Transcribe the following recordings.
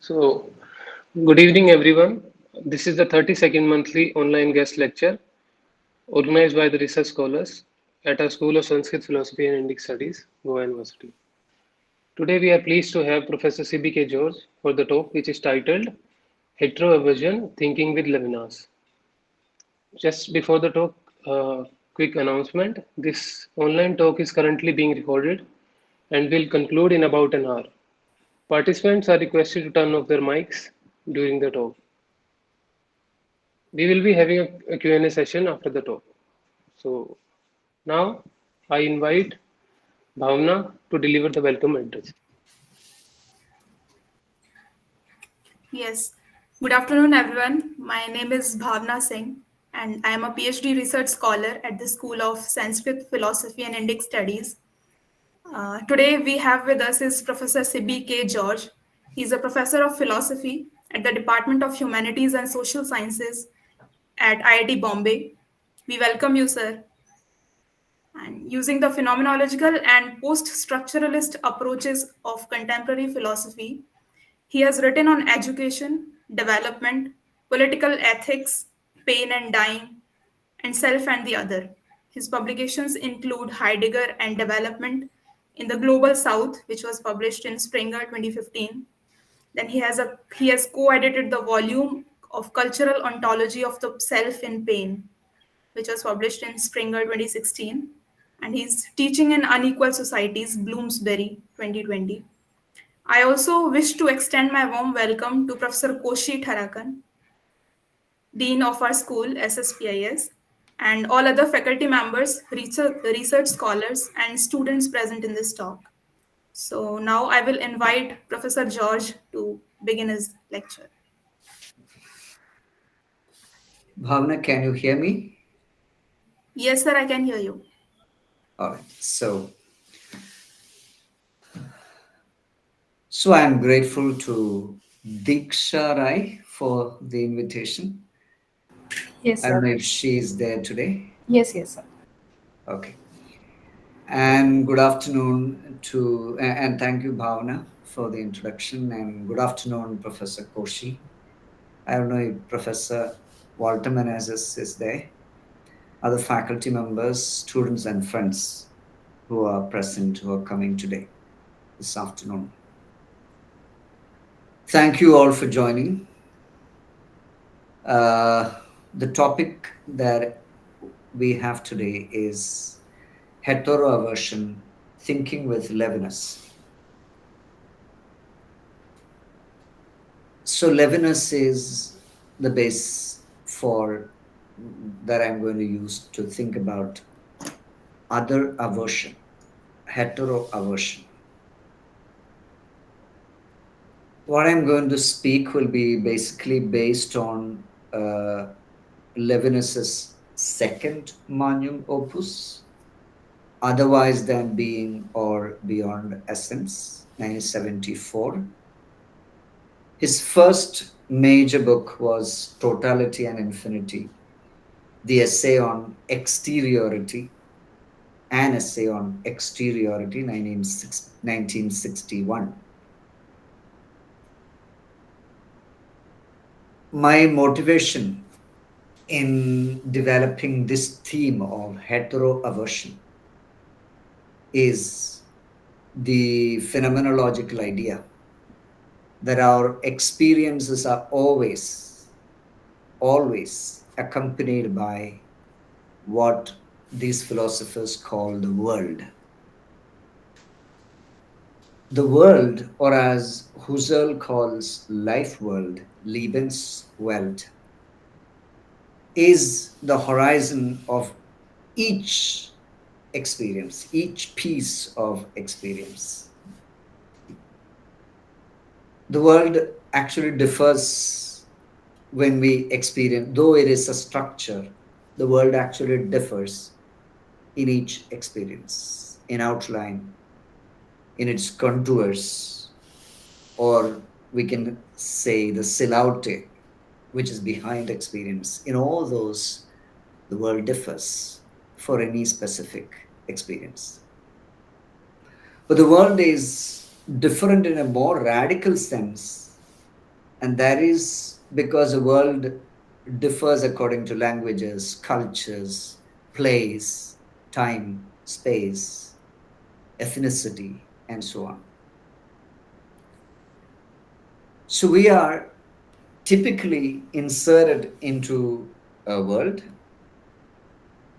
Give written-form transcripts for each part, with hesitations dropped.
So, good evening, everyone. This is the 32nd monthly online guest lecture organized by the research scholars at our School of Sanskrit Philosophy and Indic Studies, Goa University. Today, we are pleased to have Professor Siby George for the talk, which is titled Hetero-Aversion Thinking with Levinas. Just before the talk, quick announcement. This online talk is currently being recorded and will conclude in about an hour. Participants are requested to turn off their mics during the talk. We will be having a Q&A session after the talk. So now I invite Bhavna to deliver the welcome address. Yes. Good afternoon, everyone. My name is Bhavna Singh, and I am a PhD research scholar at the School of Sanskrit Philosophy and Indic Studies. Today, we have with us is Professor Siby K. George. He's a professor of philosophy at the Department of Humanities and Social Sciences at IIT Bombay. We welcome you, sir. And using the phenomenological and post structuralist approaches of contemporary philosophy, he has written on education, development, political ethics, pain and dying, and self and the other. His publications include Heidegger and Development in the Global South, which was published in Springer 2015. Then he has co-edited the volume of Cultural Ontology of the Self in Pain, which was published in Springer 2016. And he's teaching in Unequal Societies, Bloomsbury 2020. I also wish to extend my warm welcome to Professor Koshi Tharakan, Dean of our school, SSPIS, and all other faculty members, research scholars, and students present in this talk. So now I will invite Professor George to begin his lecture. Bhavna, can you hear me? Yes, sir, I can hear you. All right. So I'm grateful to Diksha Rai for the invitation. Yes, I don't sir. know if she is there today. Yes, sir. Okay. And good afternoon and thank you, Bhavna, for the introduction. And good afternoon, Professor Koshi. I don't know if Professor Walter Menezes is there, other faculty members, students, and friends who are present, who are coming today, this afternoon. Thank you all for joining. The topic that we have today is hetero-aversion, thinking with Levinas. So Levinas is the base for that I'm going to use to think about other aversion, hetero-aversion. What I'm going to speak will be basically based on Levinas's second magnum opus, Otherwise Than Being or Beyond Essence, 1974. His first major book was Totality and Infinity, the essay on exteriority, an essay on exteriority, 1961. My motivation in developing this theme of hetero-aversion is the phenomenological idea that our experiences are always accompanied by what these philosophers call the world. The world, or as Husserl calls lifeworld, Lebenswelt, is the horizon of each experience, each piece of experience. The world actually differs when we experience, though it is a structure, the world actually differs in each experience, in outline, in its contours, or we can say the silhouette, which is behind experience. In all those, the world differs for any specific experience. But the world is different in a more radical sense And that is because the world differs according to languages, cultures, place, time, space, ethnicity, and so on. So we are typically inserted into a world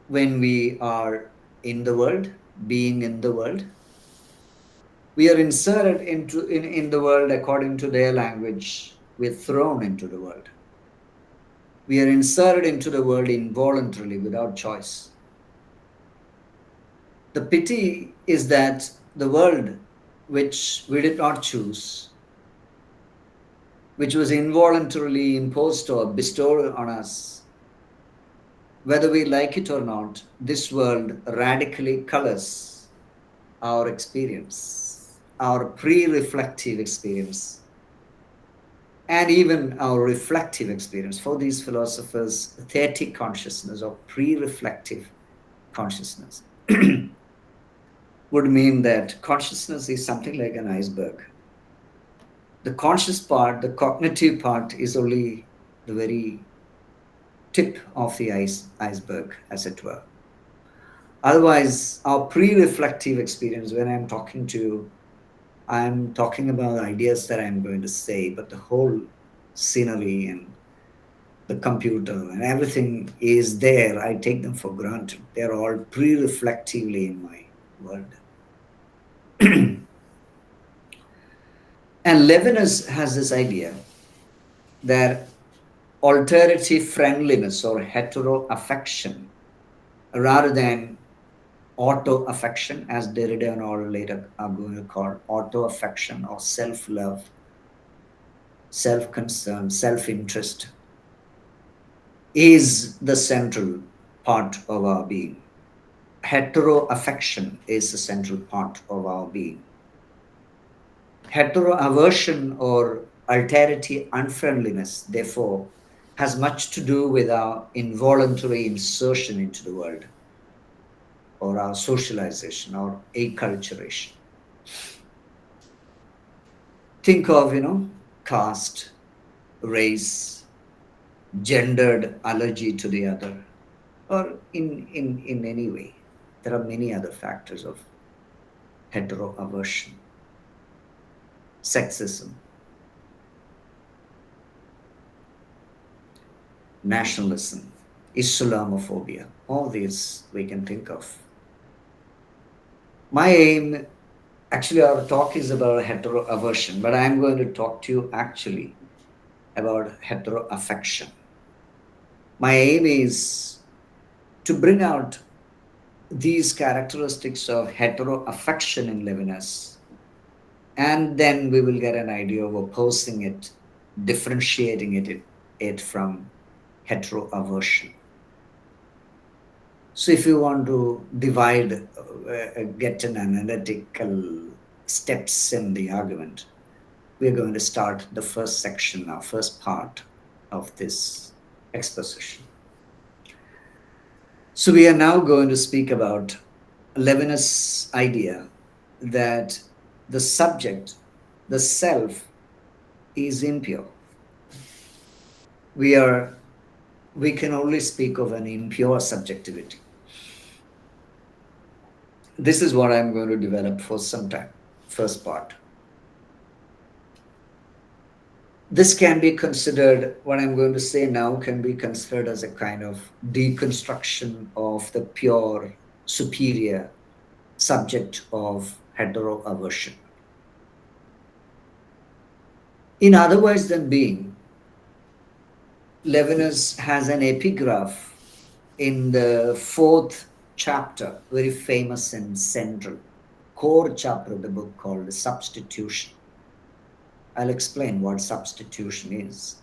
when we are in the world, being in the world. We are inserted in the world according to their language. We're thrown into the world. We are inserted into the world involuntarily without choice. The pity is that the world which we did not choose, which was involuntarily imposed or bestowed on us, whether we like it or not, this world radically colors our experience, our pre reflective experience, and even our reflective experience. For these philosophers, thetic consciousness or pre reflective consciousness would mean that consciousness is something like an iceberg. The conscious part, the cognitive part, is only the very tip of the iceberg, as it were. Otherwise, our pre reflective experience, when I'm talking to you, I'm talking about ideas that I'm going to say, but the whole scenery and the computer and everything is there. I take them for granted. They're all pre reflectively in my world. And Levinas has this idea that alterity-friendliness or hetero-affection rather than auto-affection, as Derrida and all later are going to call auto-affection or self-love, self-concern, self-interest, is the central part of our being. Hetero-affection is the central part of our being. Hetero-aversion or alterity unfriendliness, therefore, has much to do with our involuntary insertion into the world, or our socialization, or acculturation. Think of, caste, race, gendered allergy to the other, or in any way. There are many other factors of hetero-aversion, sexism, nationalism, Islamophobia, all these we can think of. My aim, actually, our talk is about hetero-aversion, but I'm going to talk to you actually about hetero-affection. My aim is to bring out these characteristics of hetero-affection in Levinas, and then we will get an idea of opposing it, differentiating it from hetero-aversion. So if you want to divide, get an analytical steps in the argument, we're going to start the first section, our first part of this exposition. So we are now going to speak about Levinas' idea that the subject, the self, is impure. We can only speak of an impure subjectivity. This is what I'm going to develop for some time, first part. This can be considered, what I'm going to say now can be considered as a kind of deconstruction of the pure, superior subject of hetero-aversion. In Otherwise Than Being, Levinas has an epigraph in the fourth chapter, very famous and central, core chapter of the book called Substitution. I'll explain what substitution is.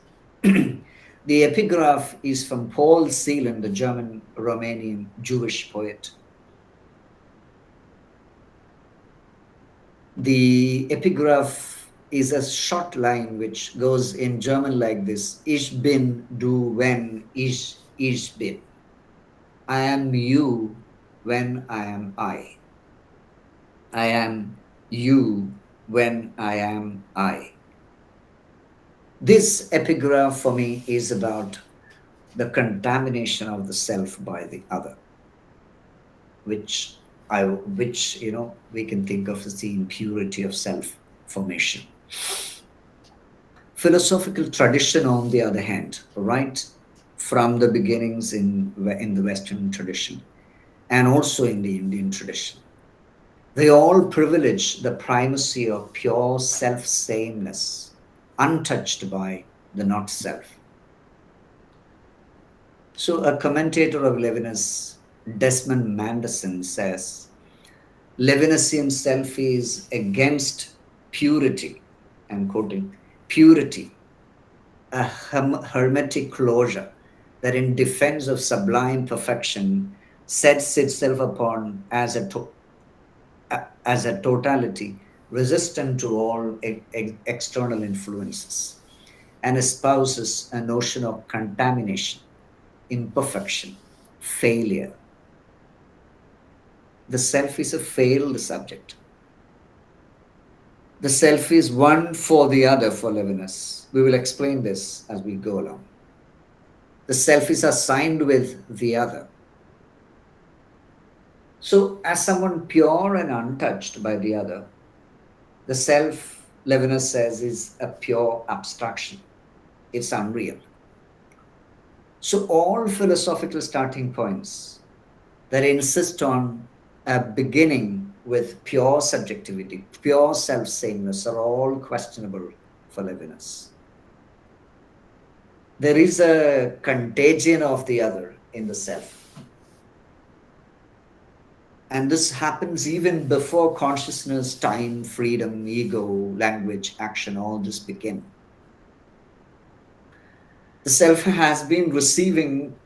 The epigraph is from Paul Celan, the German Romanian Jewish poet. The epigraph is a short line which goes in German like this: Ich bin, du, wenn, ich bin. I am you when I am I. I am you when I am I. This epigraph for me is about the contamination of the self by the other, which we can think of as the impurity of self formation. Philosophical tradition, on the other hand, right from the beginnings in the Western tradition and also in the Indian tradition, they all privilege the primacy of pure self sameness, untouched by the not self. So, a commentator of Levinas, Desmond Manderson, says Levinasian self is against purity. I'm quoting purity, a hermetic closure that, in defense of sublime perfection, sets itself upon as a totality, resistant to all external influences, and espouses a notion of contamination, imperfection, failure. The self is a failed subject. The self is one for the other for Levinas. We will explain this as we go along. The self is assigned with the other. So, as someone pure and untouched by the other, the self, Levinas says, is a pure abstraction. It's unreal. So, all philosophical starting points that insist on a beginning with pure subjectivity, pure self sameness, are all questionable for Levinas. There is a contagion of the other in the self. And this happens even before consciousness, time, freedom, ego, language, action, all this begin. The self has been receiving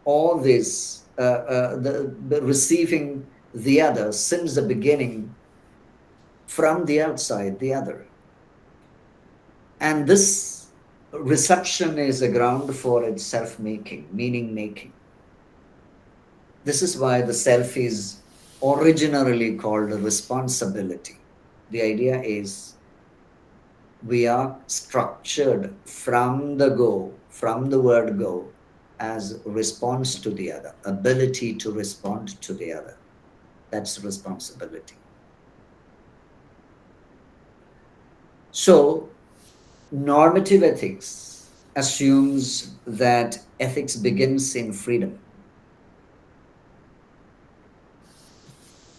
all this, the receiving the other since the beginning from the outside, the other. And this reception is a ground for its self making, meaning making. This is why the self is originarily called a responsibility. The idea is we are structured from the word go, as response to the other, ability to respond to the other. That's responsibility. So, normative ethics assumes that ethics begins in freedom.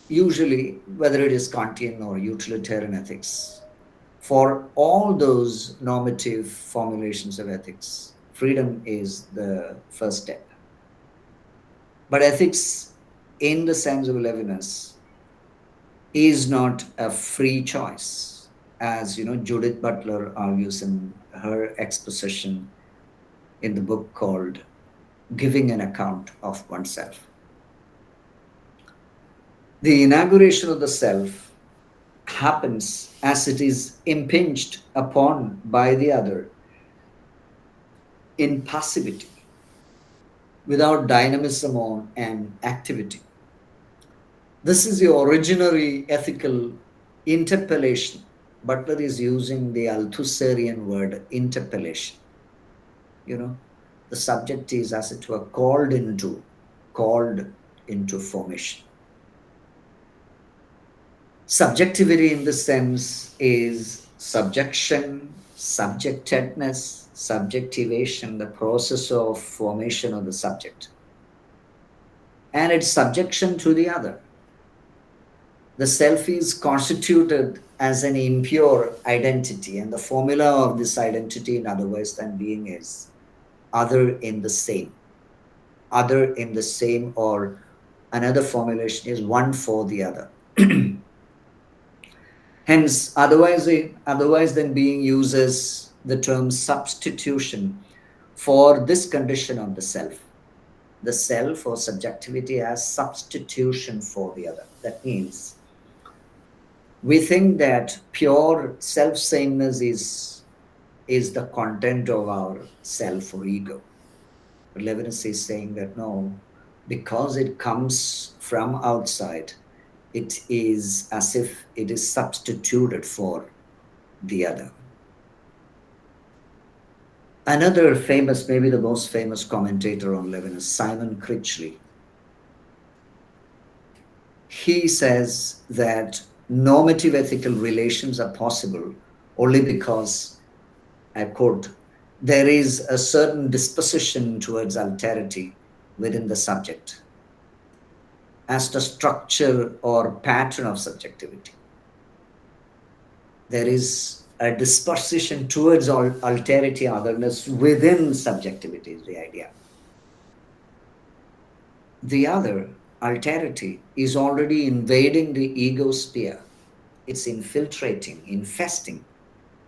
Usually, whether it is Kantian or utilitarian ethics, for all those normative formulations of ethics, freedom is the first step. But ethics, in the sense of Levinas, is not a free choice, as Judith Butler argues in her exposition in the book called Giving an Account of Oneself. The inauguration of the self happens as it is impinged upon by the other in passivity, without dynamism and activity. This is the originary ethical interpellation. Butler is using the Althusserian word interpellation. The subject is, as it were, called into formation. Subjectivity in this sense is subjection, subjectedness, subjectivation, the process of formation of the subject, and its subjection to the other. The self is constituted as an impure identity, and the formula of this identity in other ways than being is other in the same. Other in the same, or another formulation is one for the other. Hence, otherwise than being uses the term substitution for this condition of the self or subjectivity as substitution for the other. That means we think that pure self-sameness is the content of our self or ego. But Levinas is saying that no, because it comes from outside, it is as if it is substituted for the other. Another famous, maybe the most famous commentator on Levinas, Simon Critchley, he says that normative ethical relations are possible only because, I quote, there is a certain disposition towards alterity within the subject as the structure or pattern of subjectivity. There is a disposition towards alterity, otherness within subjectivity, is the idea. The other, alterity, is already invading the ego sphere. It's infiltrating, infesting,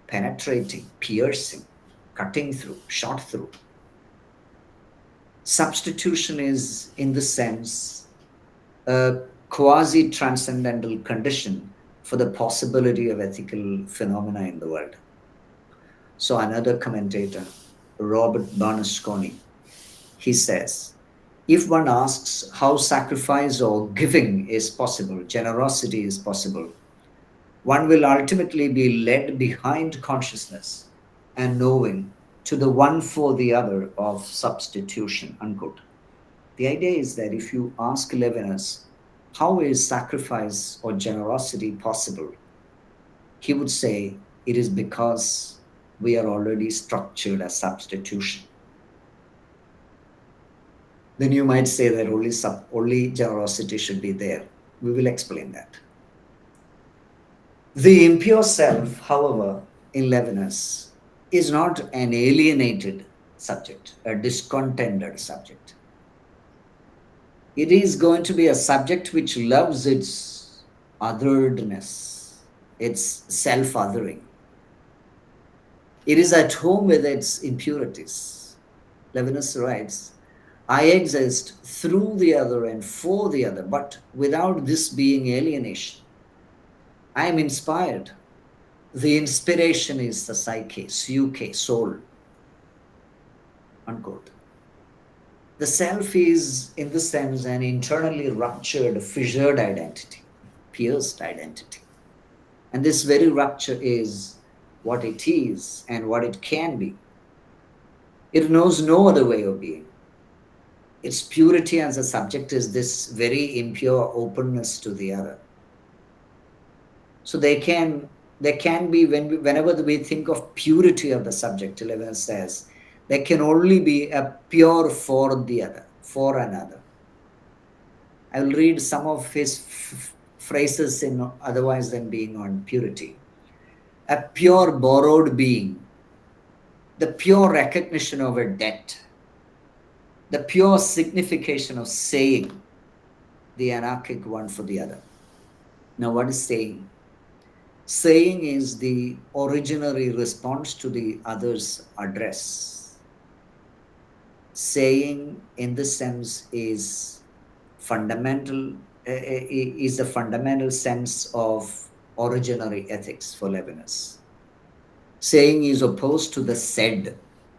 penetrating, piercing, cutting through, shot through. Substitution is, in the sense, a quasi transcendental condition for the possibility of ethical phenomena in the world. So, another commentator, Robert Bernasconi, he says, if one asks how sacrifice or giving is possible, generosity is possible, one will ultimately be led behind consciousness and knowing to the one for the other of substitution, unquote. The idea is that if you ask Levinas, how is sacrifice or generosity possible? He would say, it is because we are already structured as substitution. Then you might say that only generosity should be there. We will explain that. The impure self, however, in Levinas, is not an alienated subject, a discontented subject. It is going to be a subject which loves its otheredness, its self-othering. It is at home with its impurities. Levinas writes, I exist through the other and for the other, but without this being alienation. I am inspired. The inspiration is the psyche, psyche, soul, unquote. The self is, in this sense, an internally ruptured, fissured identity, pierced identity. And this very rupture is what it is and what it can be. It knows no other way of being. Its purity as a subject is this very impure openness to the other. So there can be, whenever we think of purity of the subject, Levinas says, there can only be a pure for the other, for another. I will read some of his phrases in otherwise than being on purity. A pure borrowed being, the pure recognition of a debt, the pure signification of saying, the anarchic one for the other. Now, what is saying? Saying is the originary response to the other's address. Saying, in this sense, is fundamental, is the fundamental sense of originary ethics for Levinas. Saying is opposed to the said,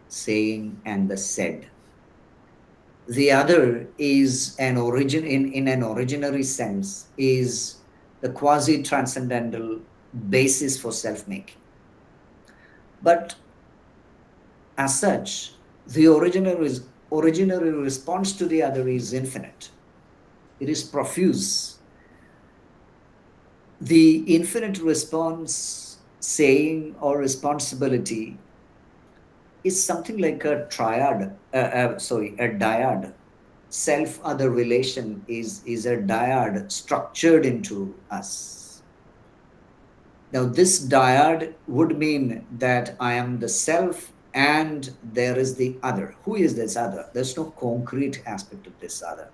saying and the said. The other is an origin, in an originary sense, is the quasi-transcendental basis for self-making. But as such, the originary response to the other is infinite. It is profuse. The infinite response, saying, or responsibility is something like a triad, a dyad. Self-other relation is a dyad structured into us. Now, this dyad would mean that I am the self and there is the other. Who is this other? There's no concrete aspect of this other.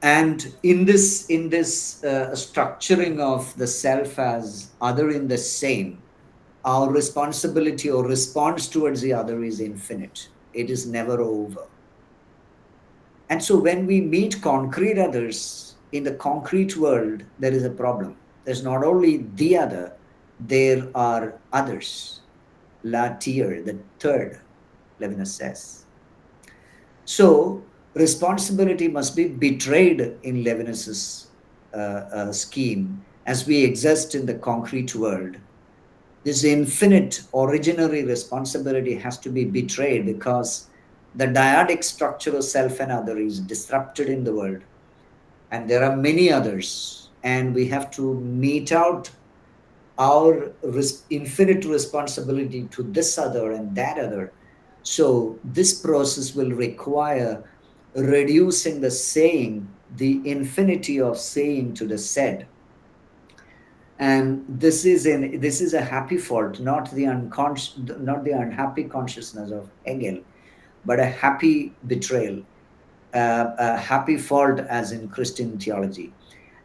And in this structuring of the self as other in the same, our responsibility or response towards the other is infinite. It is never over. And so when we meet concrete others in the concrete world, there is a problem. There's not only the other, there are others. La tier, the third, Levinas says. So responsibility must be betrayed in Levinas's scheme as we exist in the concrete world. This infinite originary responsibility has to be betrayed because the dyadic structure of self and other is disrupted in the world, and there are many others, and we have to meet out our infinite responsibility to this other and that other. So this process will require reducing the saying, the infinity of saying, to the said. And this is a happy fault, not the unconscious, not the unhappy consciousness of Hegel, but a happy betrayal, a happy fault as in Christian theology.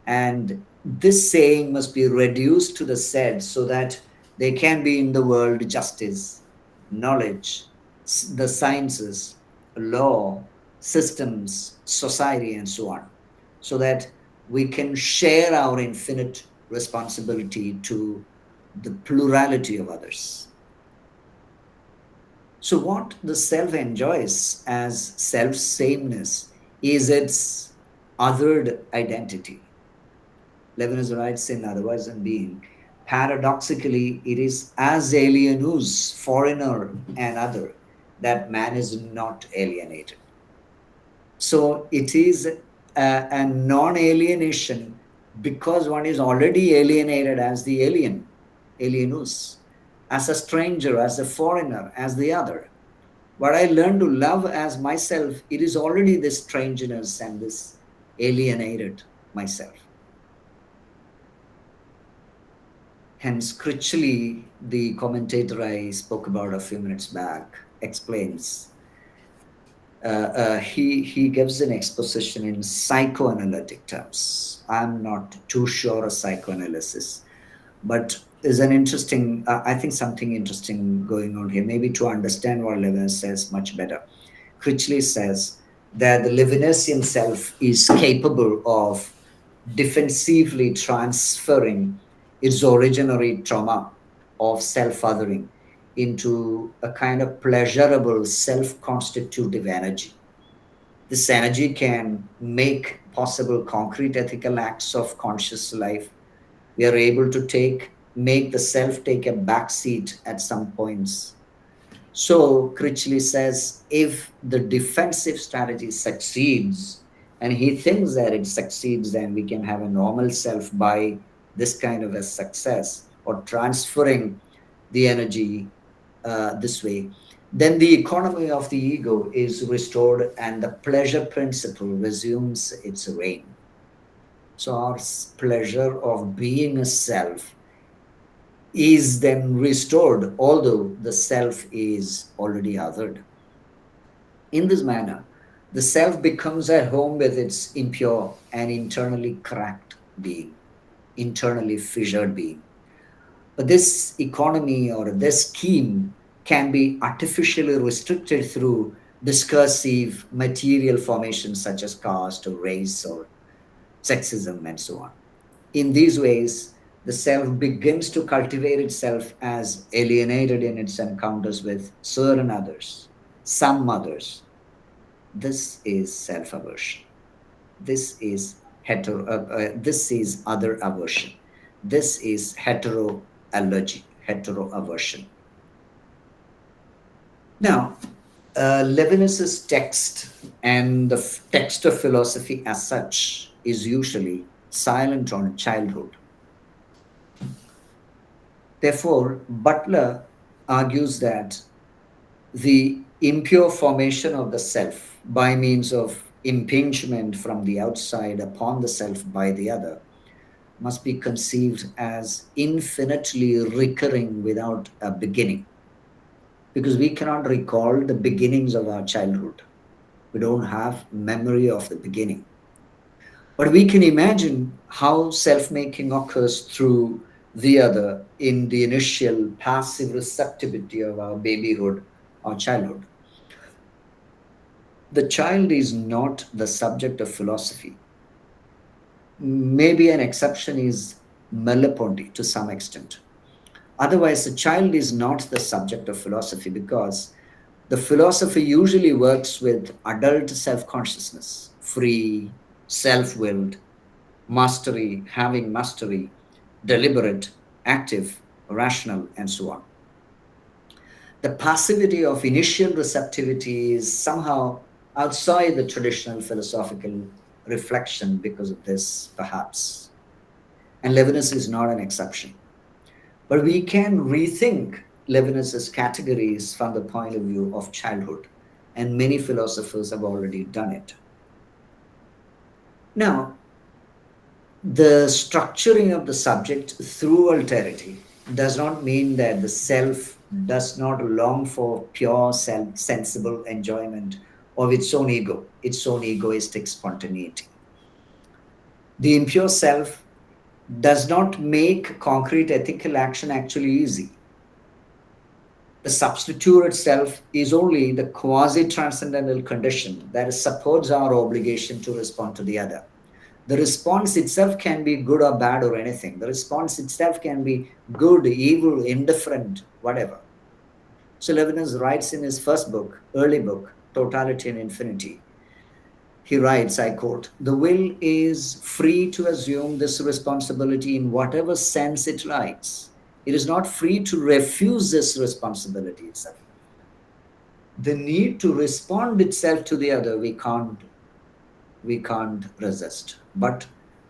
And this saying must be reduced to the said so that there can be in the world justice, knowledge, the sciences, law, systems, society, and so on, so that we can share our infinite responsibility to the plurality of others. So, what the self enjoys as self sameness is its othered identity. Levinas writes in Otherwise and Being, paradoxically, it is as alienus, foreigner, and other, that man is not alienated. So it is a non alienation because one is already alienated as the alien, alienus, as a stranger, as a foreigner, as the other. But I learn to love as myself, it is already this strangeness and this alienated myself. Hence, Critchley, the commentator I spoke about a few minutes back, explains. He gives an exposition in psychoanalytic terms. I'm not too sure of psychoanalysis, but there's an interesting, I think something interesting going on here, maybe to understand what Levinas says much better. Critchley says that the Levinasian self is capable of defensively transferring its originary trauma of self-othering into a kind of pleasurable self-constitutive energy. This energy can make possible concrete ethical acts of conscious life. We are able to make the self take a back seat at some points. So Critchley says if the defensive strategy succeeds, and he thinks that it succeeds, then we can have a normal self by this kind of a success or transferring the energy this way, then the economy of the ego is restored and the pleasure principle resumes its reign. So our pleasure of being a self is then restored, although the self is already othered. In this manner, the self becomes at home with its impure and internally cracked being, internally fissured being. But this economy or this scheme can be artificially restricted through discursive material formations such as caste or race or sexism and so on. In these ways, the self begins to cultivate itself as alienated in its encounters with certain others, some others. This is self-aversion. This is this is other aversion. This is hetero-allergy, hetero-aversion. Now, Levinas's text and the text of philosophy as such is usually silent on childhood. Therefore, Butler argues that the impure formation of the self by means of impingement from the outside upon the self by the other must be conceived as infinitely recurring without a beginning. Because we cannot recall the beginnings of our childhood. We don't have memory of the beginning. But we can imagine how self-making occurs through the other in the initial passive receptivity of our babyhood or childhood. The child is not the subject of philosophy. Maybe an exception is Merleau-Ponty to some extent. Otherwise, the child is not the subject of philosophy because the philosophy usually works with adult self-consciousness, free, self-willed, mastery, having mastery, deliberate, active, rational, and so on. The passivity of initial receptivity is somehow outside the traditional philosophical reflection because of this, perhaps. And Levinas is not an exception. But we can rethink Levinas's categories from the point of view of childhood, and many philosophers have already done it. Now, the structuring of the subject through alterity does not mean that the self does not long for pure sensible enjoyment of its own egoistic spontaneity. The impure self does not make concrete ethical action actually easy. The substitute itself is only the quasi transcendental condition that supports our obligation to respond to the other. The response itself can be good or bad or anything. The response itself can be good, evil, indifferent, whatever. So Levinas writes in his first book, early book, Totality and Infinity, he writes, I quote, "The will is free to assume this responsibility in whatever sense it likes. It is not free to refuse this responsibility itself. The need to respond itself to the other, we can't resist. But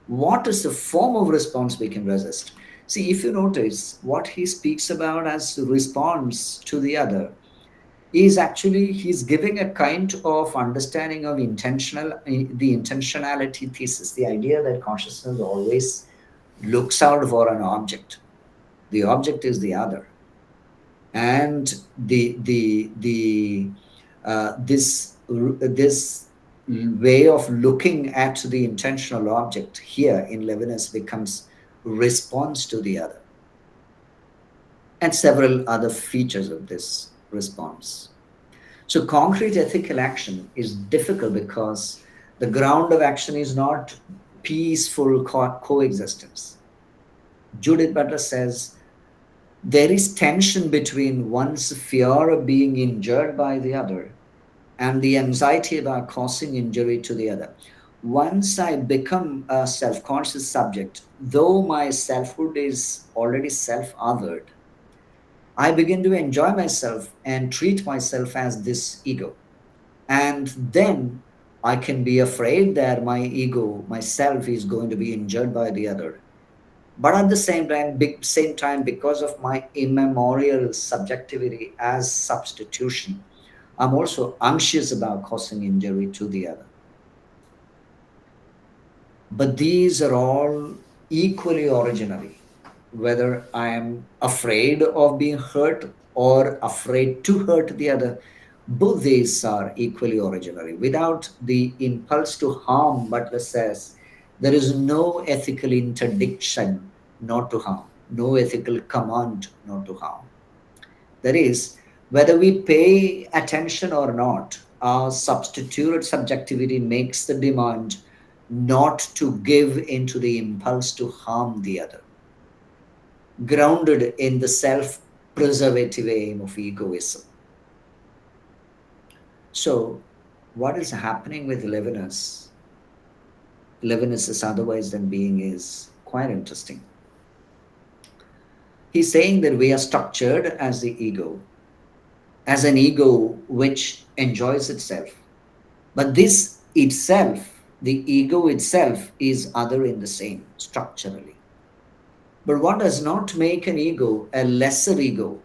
what is the form of response we can resist? See, if you notice what he speaks about as response to the other is actually he's giving a kind of understanding of the intentionality thesis, the idea that consciousness always looks out for an object. The object is the other, and the this way of looking at the intentional object here in Levinas becomes response to the other, and several other features of this response. So concrete ethical action is difficult because the ground of action is not peaceful coexistence. Judith Butler says there is tension between one's fear of being injured by the other and the anxiety about causing injury to the other. Once I become a self conscious subject, though my selfhood is already self othered, I begin to enjoy myself and treat myself as this ego. And then I can be afraid that my ego, myself, is going to be injured by the other. But at the same time, because of my immemorial subjectivity as substitution, I'm also anxious about causing injury to the other. But these are all equally originary, whether I am afraid of being hurt or afraid to hurt the other. Both these are equally originary. Without the impulse to harm, Butler says, there is no ethical interdiction not to harm, no ethical command not to harm. That is, whether we pay attention or not, our substituted subjectivity makes the demand not to give into the impulse to harm the other, grounded in the self preservative aim of egoism. So, what is happening with Levinas? Levinas's otherwise than being is quite interesting. He's saying that we are structured as the ego, as an ego which enjoys itself. But this itself, the ego itself, is other in the same structurally. But what does not make an ego a lesser ego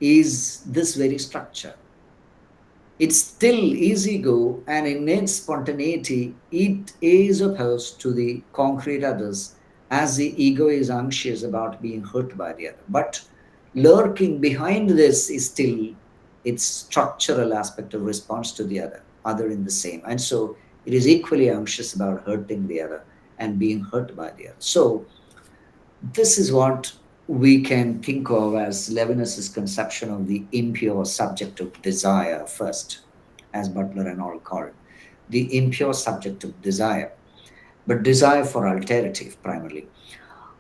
is this very structure. It still is ego, and in its spontaneity, it is opposed to the concrete others, as the ego is anxious about being hurt by the other. But lurking behind this is still its structural aspect of response to the other in the same. And so it is equally anxious about hurting the other and being hurt by the other. So this is what we can think of as Levinas's conception of the impure subject of desire first, as Butler and all call it. The impure subject of desire, but desire for alternative primarily.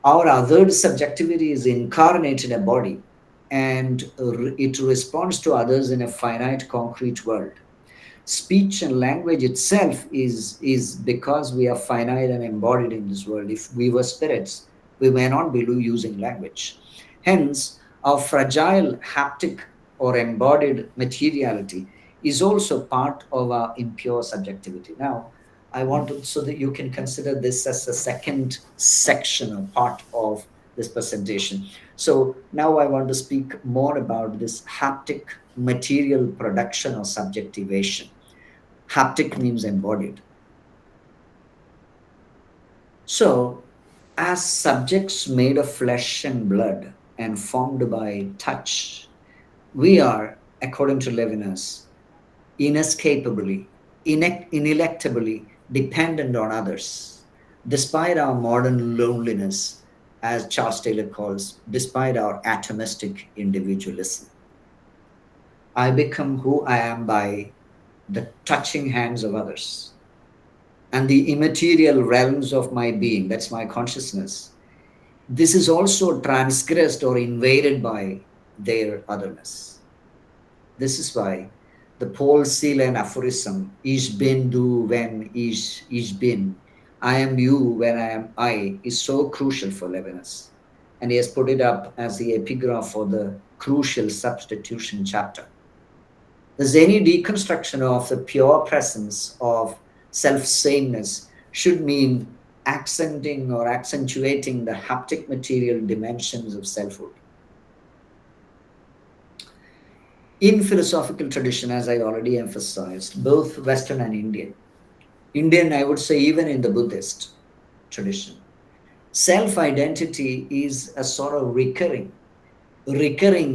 Our othered subjectivity is incarnate in a body, and it responds to others in a finite concrete world. Speech and language itself is because we are finite and embodied in this world. If we were spirits, we may not be using language. Hence, our fragile haptic or embodied materiality is also part of our impure subjectivity. Now, I want to, so that you can consider this as the second section or part of this presentation. So now I want to speak more about this haptic material production or subjectivation. Haptic means embodied. So, as subjects made of flesh and blood and formed by touch, we are, according to Levinas, inescapably, ineluctably dependent on others, despite our modern loneliness, as Charles Taylor calls, despite our atomistic individualism. I become who I am by the touching hands of others and the immaterial realms of my being, that's my consciousness. This is also transgressed or invaded by their otherness. This is why the Paul Celan aphorism, Ich bin du wenn ich bin, I am you when I am I, is so crucial for Levinas. And he has put it up as the epigraph for the crucial substitution chapter. Thus, any deconstruction of the pure presence of self-sameness should mean accenting or accentuating the haptic material dimensions of selfhood. In philosophical tradition, as I already emphasized, both Western and Indian, I would say even in the Buddhist tradition, self-identity is a sort of recurring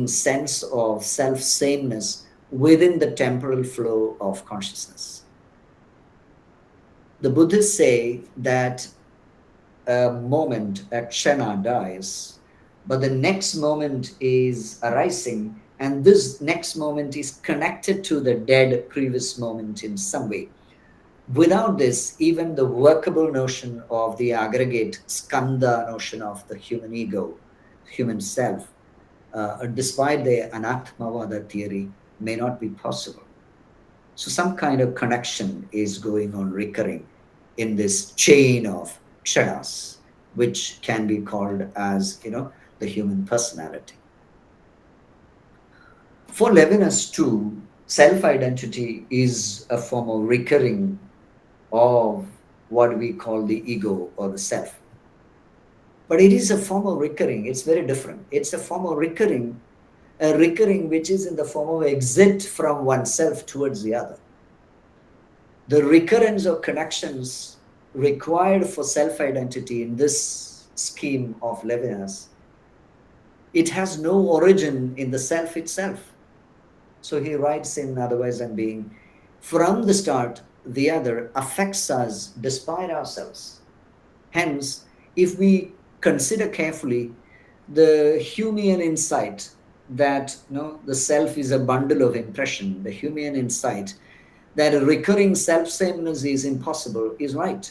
sense of self-sameness within the temporal flow of consciousness. The Buddhists say that a moment, a kshana dies, but the next moment is arising, and this next moment is connected to the dead previous moment in some way. Without this, even the workable notion of the aggregate skandha notion of the human ego, human self, despite the anatmavada theory, may not be possible. So some kind of connection is going on, recurring in this chain of kshanas, which can be called as, the human personality. For Levinas too, self-identity is a form of recurring of what we call the ego or the self. But it is a form of recurring. It's very different. It's a form of recurring, a recurring which is in the form of exit from oneself towards the other. The recurrence of connections required for self-identity in this scheme of Levinas, it has no origin in the self itself. So he writes in Otherwise Than Being, from the start, the other affects us despite ourselves. Hence, if we consider carefully the Humean insight that the self is a bundle of impression, the Humean insight that a recurring self-sameness is impossible is right.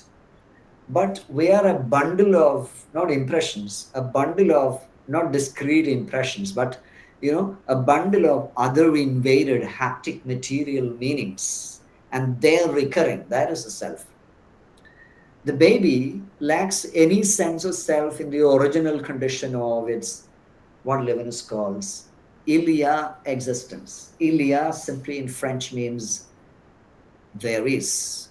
But we are a bundle of not impressions, a bundle of not discrete impressions, but a bundle of other invaded haptic material meanings, and they're recurring. That is the self. The baby lacks any sense of self in the original condition of its, what Levinas calls, ilia existence. Ilia simply in French means there is.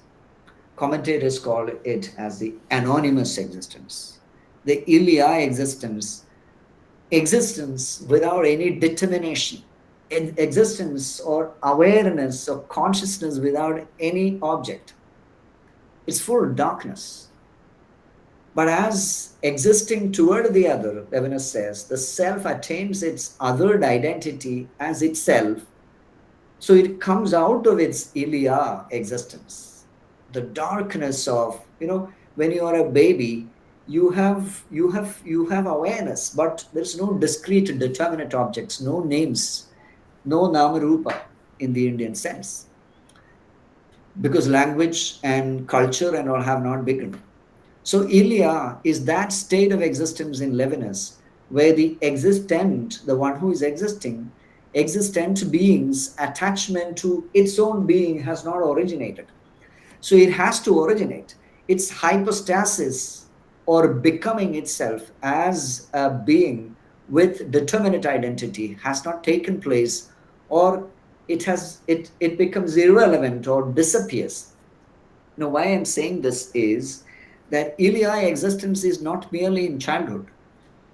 Commentators call it as the anonymous existence. The ilia existence without any determination, existence or awareness or consciousness without any object. It's full of darkness. But as existing toward the other, Levinas says, the self attains its othered identity as itself, so it comes out of its ilia existence. The darkness of, when you are a baby, you have awareness, but there's no discrete determinate objects, no names, no namarupa in the Indian sense, because language and culture and all have not begun. So ilia is that state of existence in Levinas where the existent, the one who is existing, existent being's attachment to its own being has not originated. So it has to originate. Its hypostasis or becoming itself as a being with determinate identity has not taken place, or it becomes irrelevant or disappears. Now, why I'm saying this is that Ilia existence is not merely in childhood.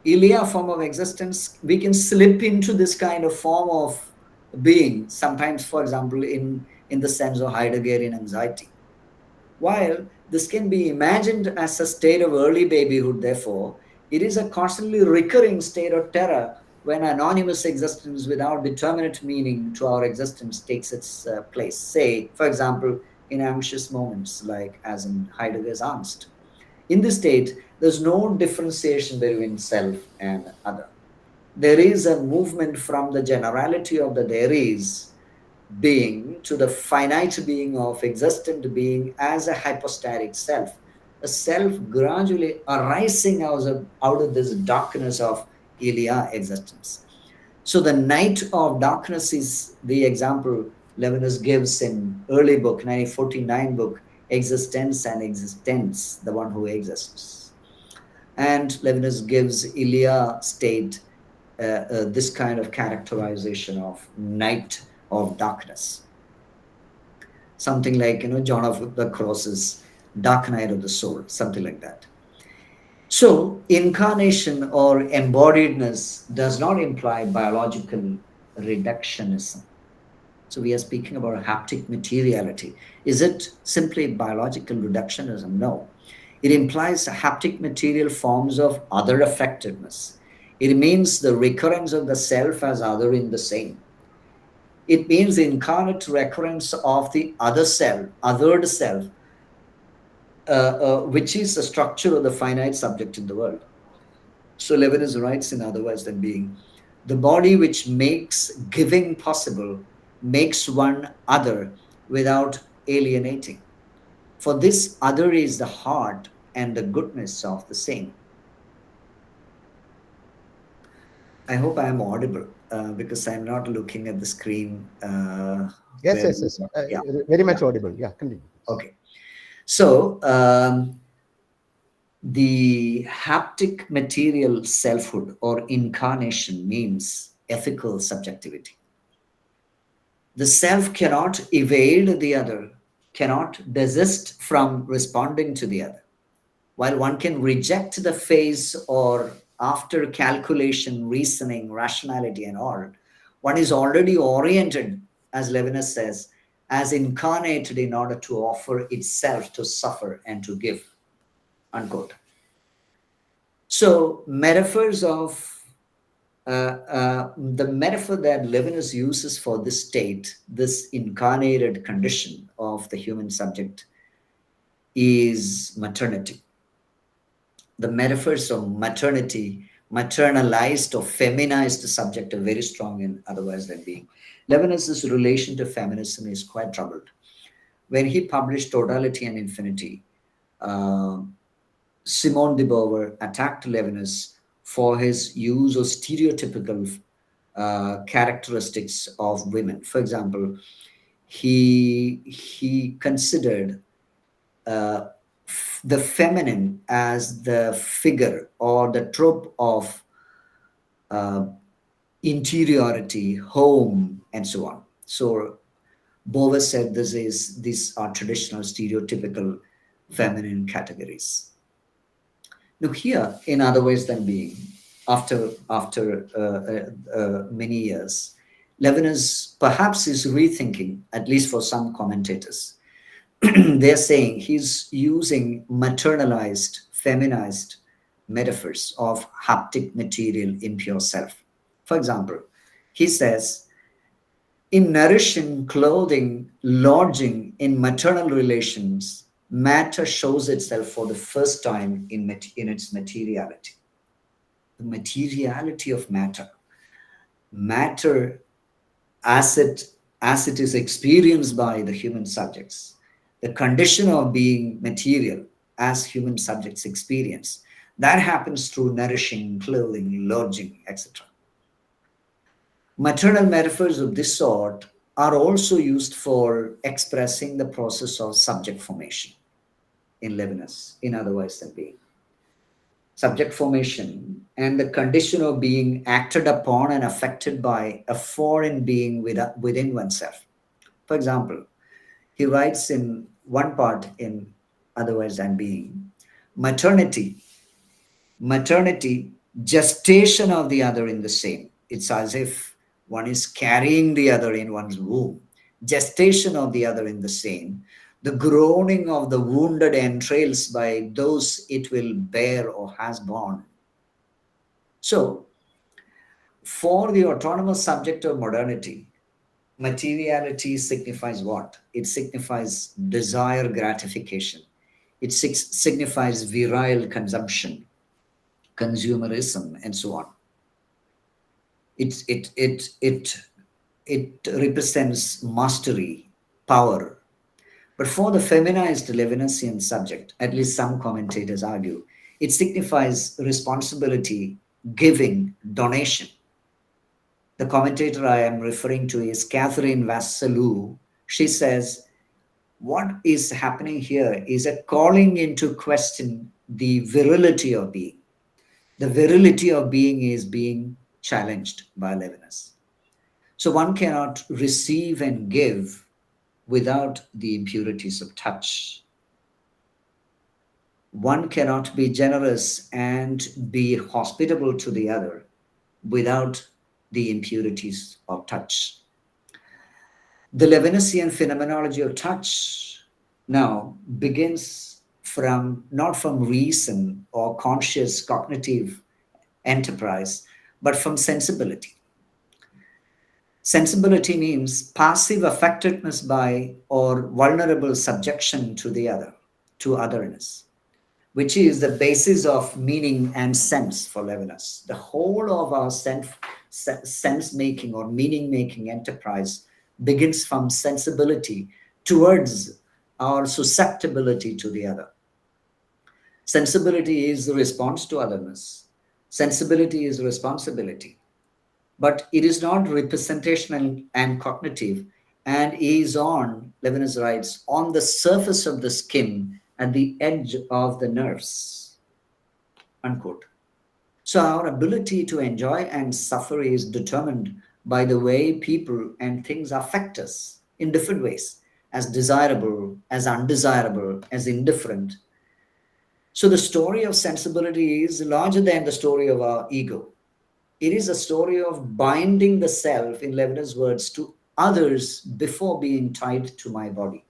Ilia form of existence, we can slip into this kind of form of being sometimes, for example, in the sense of Heideggerian anxiety. While this can be imagined as a state of early babyhood, therefore, it is a constantly recurring state of terror when anonymous existence without determinate meaning to our existence takes its place. Say, for example, in anxious moments, like as in Heidegger's angst. In this state, there's no differentiation between self and other. There is a movement from the generality of the there is being to the finite being of existent being as a hypostatic self, a self gradually arising out of this darkness of Ilia existence. So the night of darkness is the example Levinas gives in early book, 1949 book, Existence and Existence, the one who exists. And Levinas gives Ilia state this kind of characterization of night of darkness. Something like, John of the Cross's Dark Night of the Soul, something like that. So, incarnation or embodiedness does not imply biological reductionism. So, we are speaking about haptic materiality. Is it simply biological reductionism? No. It implies haptic material forms of other effectiveness. It means the recurrence of the self as other in the same. It means the incarnate recurrence of the other self, othered self, which is the structure of the finite subject in the world. So Levinas writes in Otherwise Than Being, the body which makes giving possible makes one other without alienating. For this other is the heart and the goodness of the same. I hope I am audible because I'm not looking at the screen. Yes, yes, yes. Yeah, Very much yeah. audible. Yeah, continue. Okay. So the haptic material selfhood or incarnation means ethical subjectivity. The self cannot evade the other, cannot desist from responding to the other. While one can reject the face or after calculation, reasoning, rationality, and all, one is already oriented, as Levinas says, as incarnated in order to offer itself to suffer and to give. Unquote. So, metaphors of the metaphor that Levinas uses for this state, this incarnated condition of the human subject, is maternity. The metaphors of maternity, maternalized or feminized subject are very strong in Otherwise Than Being. Levinas's relation to feminism is quite troubled. When he published Totality and Infinity, uh, Simone de Beauvoir attacked Levinas for his use of stereotypical characteristics of women. For example, he considered uh, the feminine as the figure or the trope of uh, interiority, home, and so on. So Beauvoir said these are traditional stereotypical feminine categories. Now here, in Otherwise Than Being, after many years, Levinas perhaps is rethinking, at least for some commentators, they're saying he's using maternalized, feminized metaphors of haptic material impure self. For example, he says, in nourishing, clothing, lodging, in maternal relations, matter shows itself for the first time in its materiality. The materiality of matter. Matter as it is experienced by the human subjects, the condition of being material as human subjects experience, that happens through nourishing, clothing, lodging, etc. Maternal metaphors of this sort are also used for expressing the process of subject formation in Levinas, in Otherwise Than Being. subject formation, and the condition of being acted upon and affected by a foreign being within oneself. For example, he writes in one part in Otherwise I'm Being, maternity, gestation of the other in the same. It's as if one is carrying the other in one's womb. Gestation of the other in the same. The groaning of the wounded entrails by those it will bear or has borne. So, for the autonomous subject of modernity, materiality signifies what? It signifies desire gratification. It signifies virile consumption, consumerism, and so on. It represents mastery, power. But for the feminized Levinasian subject, at least some commentators argue, it signifies responsibility, giving, donation. The commentator I am referring to is Catherine Vassalou. She says, what is happening here is a calling into question the virility of being. The virility of being is being challenged by Levinas. So one cannot receive and give without the impurities of touch. One cannot be generous and be hospitable to the other without the impurities of touch. The Levinasian phenomenology of touch now begins not from reason or conscious cognitive enterprise, but from sensibility. Sensibility means passive affectedness by or vulnerable subjection to the other, to otherness, which is the basis of meaning and sense for Levinas. The whole of our sense-making or meaning-making enterprise begins from sensibility towards our susceptibility to the other. Sensibility is the response to otherness. Sensibility is responsibility. But it is not representational and cognitive, and is on, Levinas writes, on the surface of the skin at the edge of the nerves, unquote. So our ability to enjoy and suffer is determined by the way people and things affect us in different ways, as desirable, as undesirable, as indifferent. So the story of sensibility is larger than the story of our ego. It is a story of binding the self, in Levinas' words, to others before being tied to my body.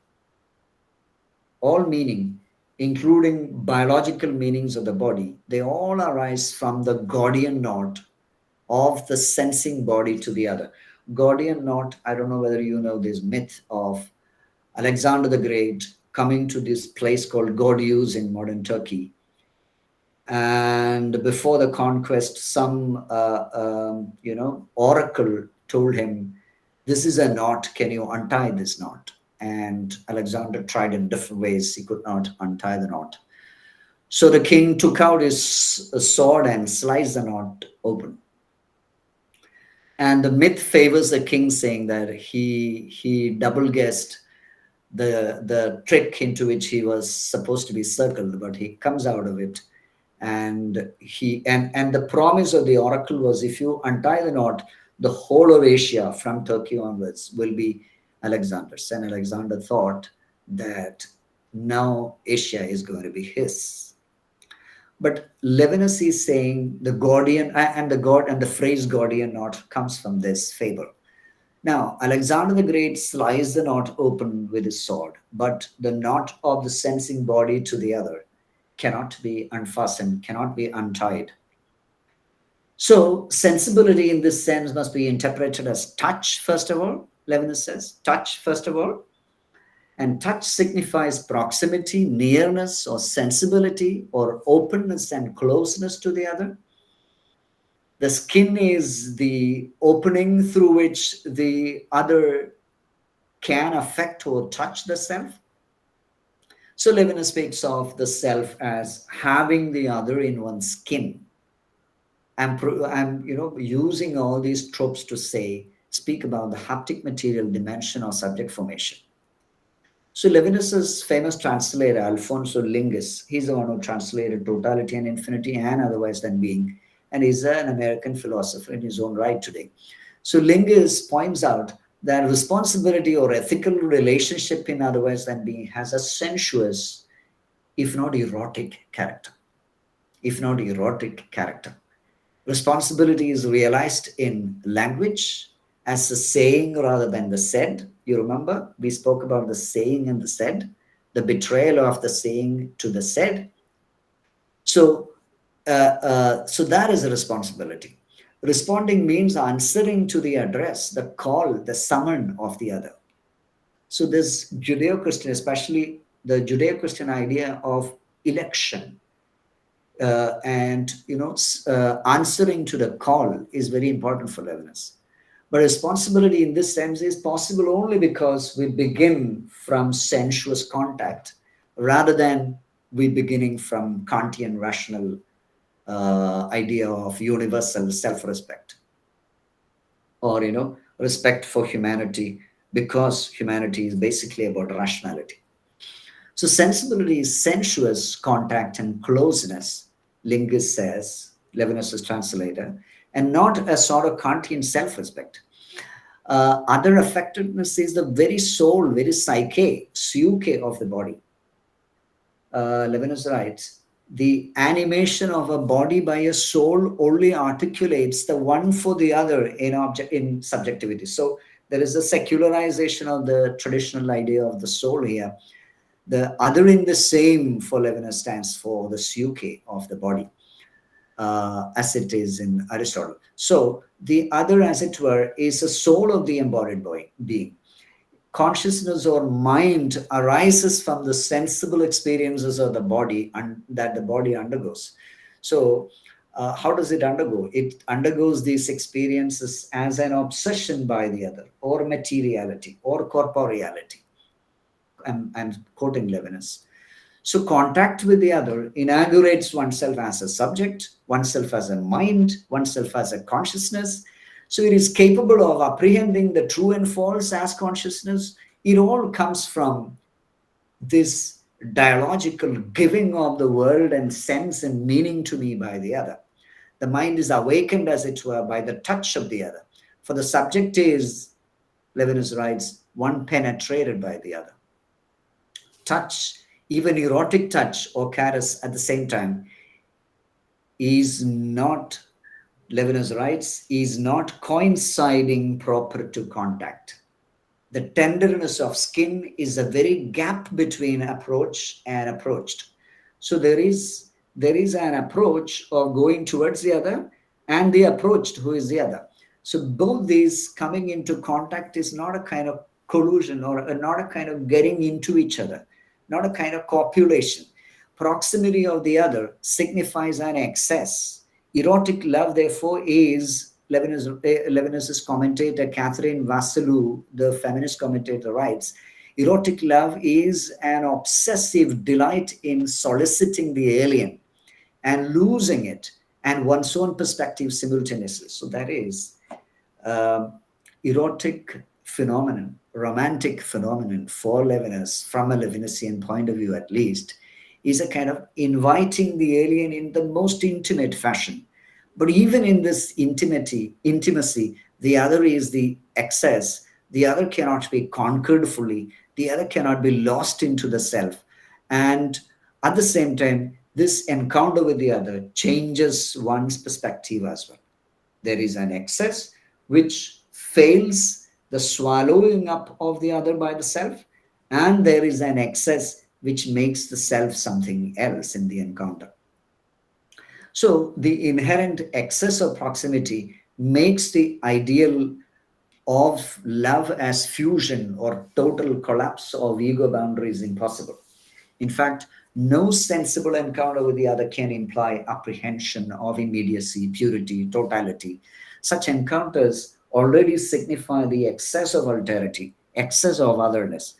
All meaning, including biological meanings of the body, they all arise from the Gordian knot of the sensing body to the other. Gordian knot, I don't know whether you know this myth of Alexander the Great coming to this place called Gordius in modern Turkey. And before the conquest, some oracle told him, this is a knot, can you untie this knot? And Alexander tried in different ways, he could not untie the knot. So the king took out his sword and sliced the knot open. And the myth favors the king, saying that he double guessed the trick into which he was supposed to be circled, but he comes out of it. And the promise of the oracle was, if you untie the knot, the whole of Asia from Turkey onwards will be Alexander's. And Alexander thought that now Asia is going to be his. But Levinas is saying the Gordian, and the phrase Gordian knot comes from this fable. Now, Alexander the Great sliced the knot open with his sword, but the knot of the sensing body to the other cannot be unfastened, cannot be untied. So sensibility in this sense must be interpreted as touch, first of all. Levinas says, touch, first of all. And touch signifies proximity, nearness, or sensibility, or openness and closeness to the other. The skin is the opening through which the other can affect or touch the self. So Levinas speaks of the self as having the other in one's skin. I'm using all these tropes to speak about the haptic material dimension of subject formation. So Levinas's famous translator, Alfonso Lingus, he's the one who translated totality and infinity and otherwise than being, and he's an American philosopher in his own right today. So Lingus points out that responsibility or ethical relationship in otherwise than being has a sensuous, if not erotic character. If not erotic character. Responsibility is realized in language as the saying rather than the said. You remember we spoke about the saying and the said, the betrayal of the saying to the said. So, so that is a responsibility. Responding means answering to the address, the call, the summon of the other. So this Judeo-Christian, especially the Judeo-Christian idea of election, and answering to the call is very important for Levinas. But responsibility in this sense is possible only because we begin from sensuous contact rather than we beginning from Kantian rational idea of universal self-respect, or respect for humanity, because humanity is basically about rationality. So sensibility is sensuous contact and closeness, Lingus says, Levinas' translator, and not a sort of Kantian self-respect. Other affectedness is the very soul, very psyche of the body. Levinas writes, the animation of a body by a soul only articulates the one for the other in subjectivity. So there is a secularization of the traditional idea of the soul here. The other in the same for Levinas stands for the psyche of the body, as it is in Aristotle. So the other, as it were, is the soul of the embodied being. Consciousness or mind arises from the sensible experiences of the body and that the body undergoes. So how does it undergo? It undergoes these experiences as an obsession by the other, or materiality, or corporeality. I'm quoting Levinas. So contact with the other inaugurates oneself as a subject, oneself as a mind, oneself as a consciousness. So it is capable of apprehending the true and false as consciousness. It all comes from this dialogical giving of the world and sense and meaning to me by the other. The mind is awakened, as it were, by the touch of the other. For the subject is, Levinas writes, one penetrated by the other. Touch, even erotic touch or caress at the same time, is not, Levinas writes, is not coinciding proper to contact. The tenderness of skin is a very gap between approach and approached. So there is an approach of going towards the other and the approached who is the other. So both these coming into contact is not a kind of collusion or not a kind of getting into each other, not a kind of copulation. Proximity of the other signifies an excess. Erotic love, therefore, is, Levinas's commentator, Catherine Vassalou, the feminist commentator, writes, erotic love is an obsessive delight in soliciting the alien and losing it and one's own perspective simultaneously. So that is erotic phenomenon, romantic phenomenon for Levinas, from a Levinasian point of view at least, is a kind of inviting the alien in the most intimate fashion. But even in this intimacy, the other is the excess. The other cannot be conquered fully. The other cannot be lost into the self. And at the same time, this encounter with the other changes one's perspective as well. There is an excess which fails the swallowing up of the other by the self, and there is an excess which makes the self something else in the encounter. So the inherent excess of proximity makes the ideal of love as fusion or total collapse of ego boundaries impossible. In fact, no sensible encounter with the other can imply apprehension of immediacy, purity, totality. Such encounters already signify the excess of alterity, excess of otherness.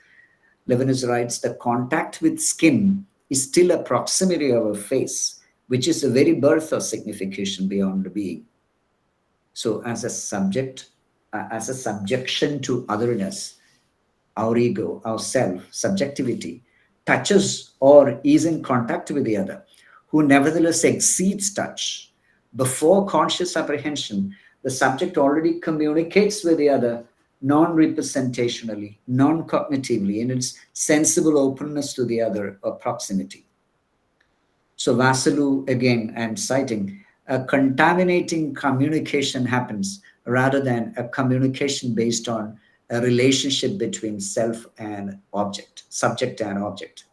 Levinas writes, the contact with skin is still a proximity of a face, which is the very birth of signification beyond being. So as a subject, as a subjection to otherness, our ego, our self, subjectivity, touches or is in contact with the other, who nevertheless exceeds touch. Before conscious apprehension, the subject already communicates with the other non representationally, non cognitively, in its sensible openness to the other or proximity. So, Vasalu again, and citing, a contaminating communication happens rather than a communication based on a relationship between self and object, subject and object.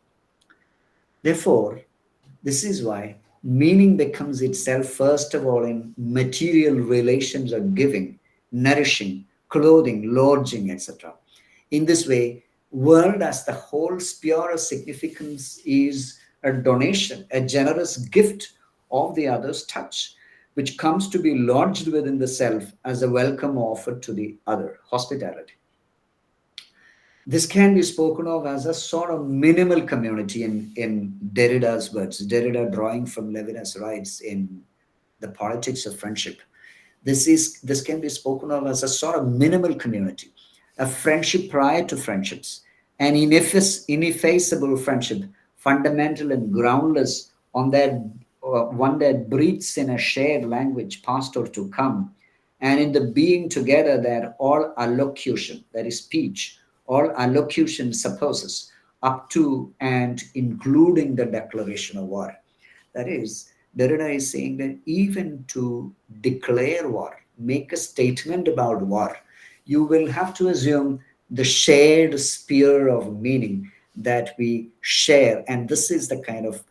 Therefore, this is why meaning becomes itself, first of all, in material relations of giving, nourishing, clothing, lodging, etc. In this way, world as the whole sphere of significance is a donation, a generous gift of the other's touch, which comes to be lodged within the self as a welcome offered to the other, hospitality. This can be spoken of as a sort of minimal community in Derrida's words. Derrida, drawing from Levinas, writes in The Politics of Friendship. This can be spoken of as a sort of minimal community, a friendship prior to friendships, an ineffaceable friendship, fundamental and groundless on that one that breathes in a shared language, past or to come, and in the being together that all allocution, that is speech, all allocution supposes, up to and including the declaration of war. That is, Derrida is saying that even to declare war, make a statement about war, you will have to assume the shared sphere of meaning that we share. And this is the kind of,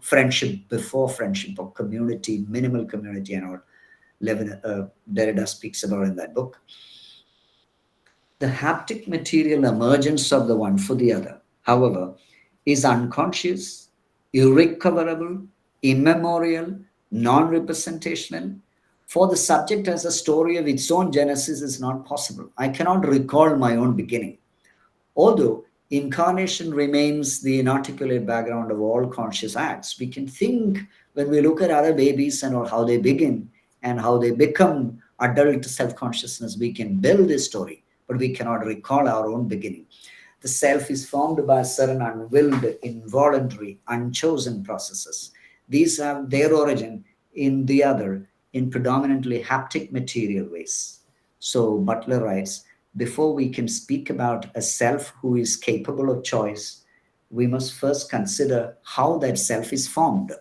friendship before friendship, or community, minimal community, and all Derrida speaks about in that book. The haptic material emergence of the one for the other, however, is unconscious, irrecoverable, immemorial, non representational. For the subject as a story of its own genesis is not possible. I cannot recall my own beginning. Although incarnation remains the inarticulate background of all conscious acts, we can think when we look at other babies and how they begin and how they become adult self consciousness, we can build this story, but we cannot recall our own beginning. The self is formed by certain unwilled, involuntary, unchosen processes. These have their origin in the other, in predominantly haptic material ways. So Butler writes, before we can speak about a self who is capable of choice, we must first consider how that self is formed.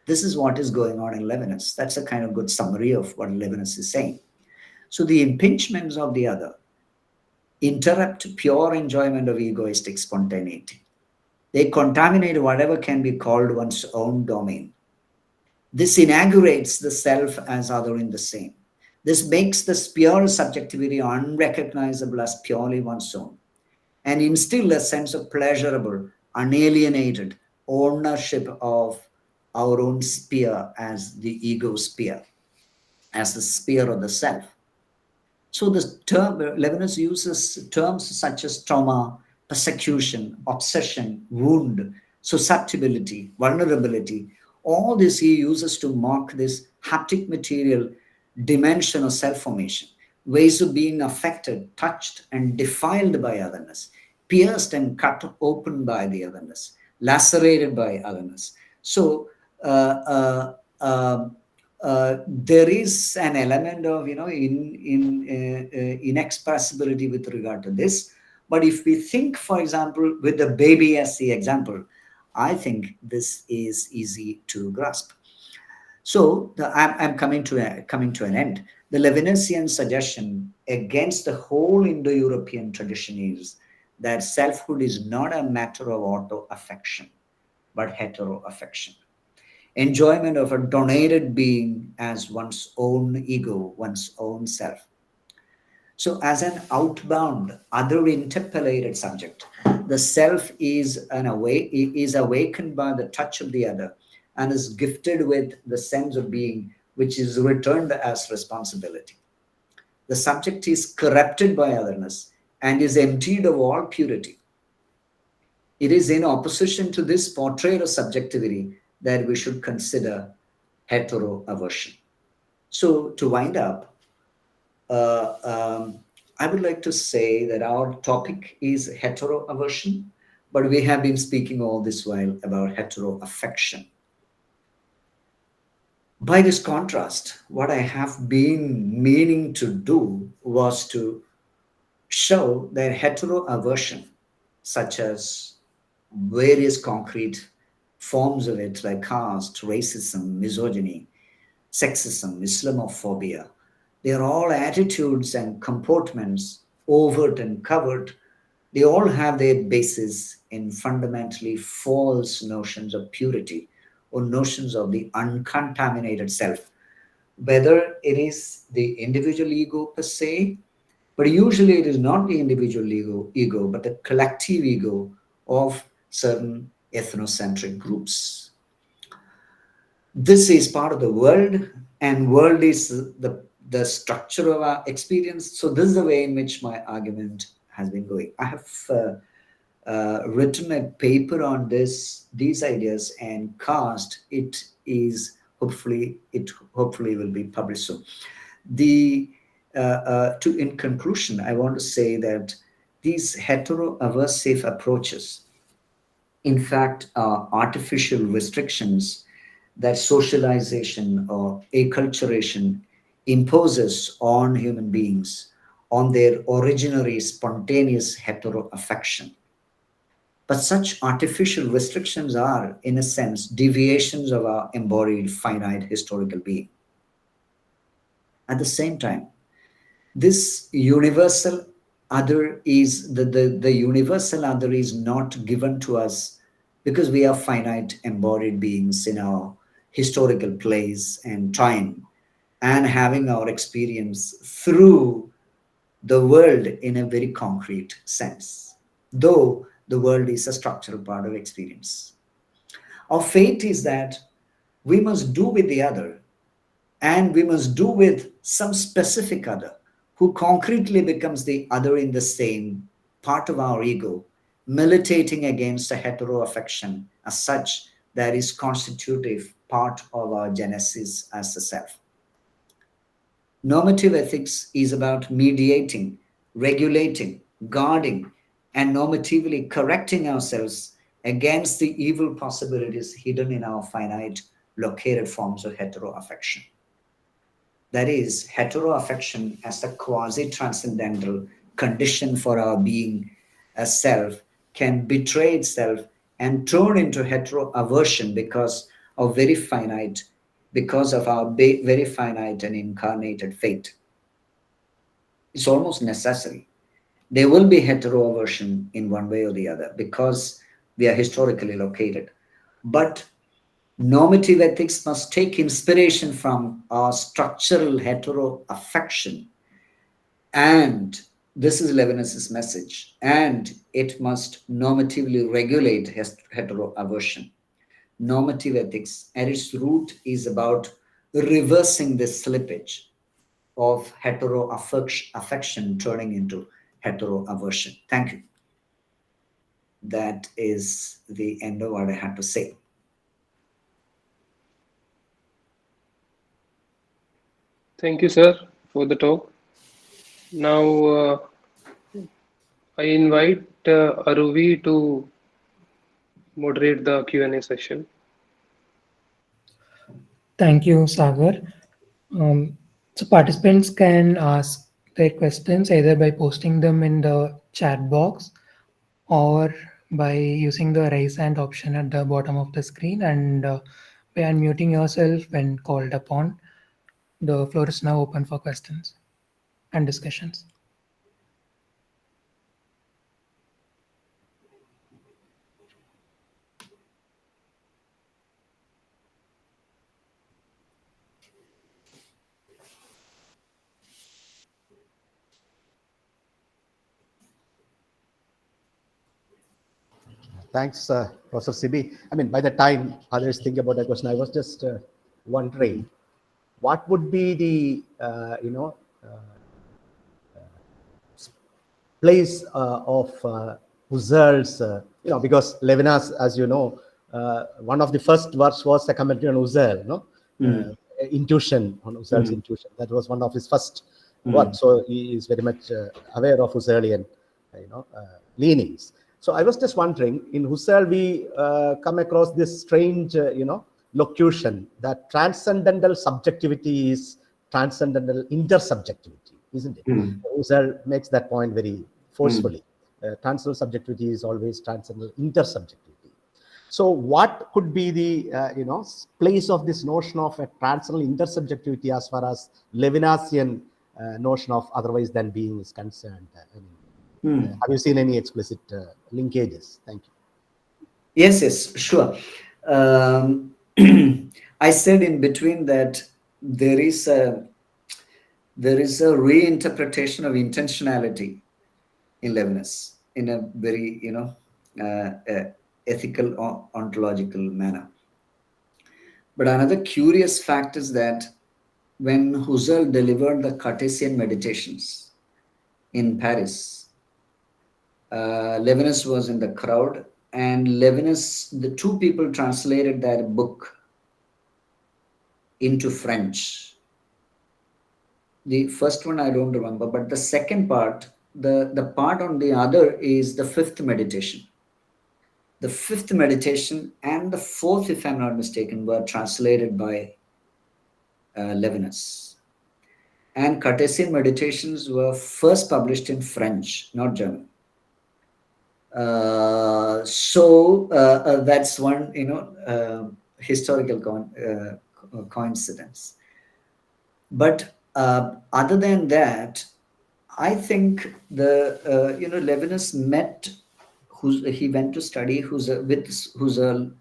This is what is going on in Levinas. That's a kind of good summary of what Levinas is saying. So the impingements of the other interrupt pure enjoyment of egoistic spontaneity. They contaminate whatever can be called one's own domain. This inaugurates the self as other in the same. This makes the pure subjectivity unrecognizable as purely one's own, and instill a sense of pleasurable, unalienated ownership of our own sphere as the ego sphere, as the sphere of the self. So the term, Levinas uses terms such as trauma, persecution, obsession, wound, susceptibility, vulnerability. All this he uses to mark this haptic material dimension of self-formation, ways of being affected, touched, and defiled by otherness, pierced and cut open by the otherness, lacerated by otherness. So there is an element of inexpressibility with regard to this. But if we think, for example, with the baby as the example, I think this is easy to grasp. So I'm coming to an end. The Levinasian suggestion against the whole Indo-European tradition is that selfhood is not a matter of auto-affection, but hetero-affection. Enjoyment of a donated being as one's own ego, one's own self. So as an outbound, other interpellated subject, the self is awakened by the touch of the other and is gifted with the sense of being, which is returned as responsibility. The subject is corrupted by otherness and is emptied of all purity. It is in opposition to this portrait of subjectivity that we should consider hetero-aversion. So to wind up, I would like to say that our topic is hetero-aversion, but we have been speaking all this while about hetero-affection. By this contrast, what I have been meaning to do was to show that hetero-aversion, such as various concrete forms of it like caste, racism, misogyny, sexism, Islamophobia, they are all attitudes and comportments, overt and covert. They all have their basis in fundamentally false notions of purity or notions of the uncontaminated self, whether it is the individual ego per se, but usually it is not the individual ego but the collective ego of certain ethnocentric groups. This is part of the world, and world is the structure of our experience. So this is the way in which my argument has been going. I have written a paper on these ideas and cast it is hopefully will be published soon. The in conclusion, I want to say that these hetero-aversive approaches in fact are artificial restrictions that socialization or acculturation imposes on human beings on their originary spontaneous hetero-affection. But such artificial restrictions are, in a sense, deviations of our embodied finite historical being. At the same time, this universal other is the universal other is not given to us because we are finite embodied beings in our historical place and time and having our experience through the world in a very concrete sense, though the world is a structural part of experience. Our fate is that we must do with the other, and we must do with some specific other who concretely becomes the other in the same part of our ego, militating against a hetero-affection as such that is constitutive part of our genesis as a self. Normative ethics is about mediating, regulating, guarding, and normatively correcting ourselves against the evil possibilities hidden in our finite, located forms of hetero-affection. That is, hetero-affection as a quasi-transcendental condition for our being as self can betray itself and turn into hetero-aversion because of our very finite and incarnated fate. It's almost necessary. There will be hetero-aversion in one way or the other because we are historically located. But normative ethics must take inspiration from our structural hetero-affection. And this is Levinas's message. And it must normatively regulate hetero-aversion. Normative ethics at its root is about reversing the slippage of hetero-affection turning into hetero-aversion. Thank you. That is the end of what I had to say. Thank you, sir, for the talk. Now, I invite Aruvi to moderate the Q&A session. Thank you, Sagar. So participants can ask their questions either by posting them in the chat box or by using the raise hand option at the bottom of the screen and by unmuting yourself when called upon. The floor is now open for questions and discussions. Thanks, Professor Siby. I mean, by the time others think about that question, I was just wondering, what would be the, place of Husserl's, because Levinas, as you know, one of the first works was a commentary on Husserl, intuition, on Husserl's intuition. That was one of his first work. So he is very much aware of Husserlian, leanings. So I was just wondering, in Husserl, we come across this strange, locution that transcendental subjectivity is transcendental intersubjectivity, isn't it? Husserl makes that point very forcefully. Transcendental subjectivity is always transcendental intersubjectivity. So, what could be the place of this notion of a transcendental intersubjectivity as far as Levinasian notion of otherwise than being is concerned? Have you seen any explicit linkages? Thank you. Yes, sure. I said in between that there is a reinterpretation of intentionality in Levinas in a very ethical ontological manner. But another curious fact is that when Husserl delivered the Cartesian meditations in Paris, Levinas was in the crowd, and Levinas, the two people translated that book into French. The first one I don't remember, but the second part, the part on the other is the fifth meditation. The fifth meditation and the fourth, if I'm not mistaken, were translated by Levinas. And Cartesian meditations were first published in French, not German. So that's one, historical coincidence. But other than that, I think Levinas met. He went to study with Husserl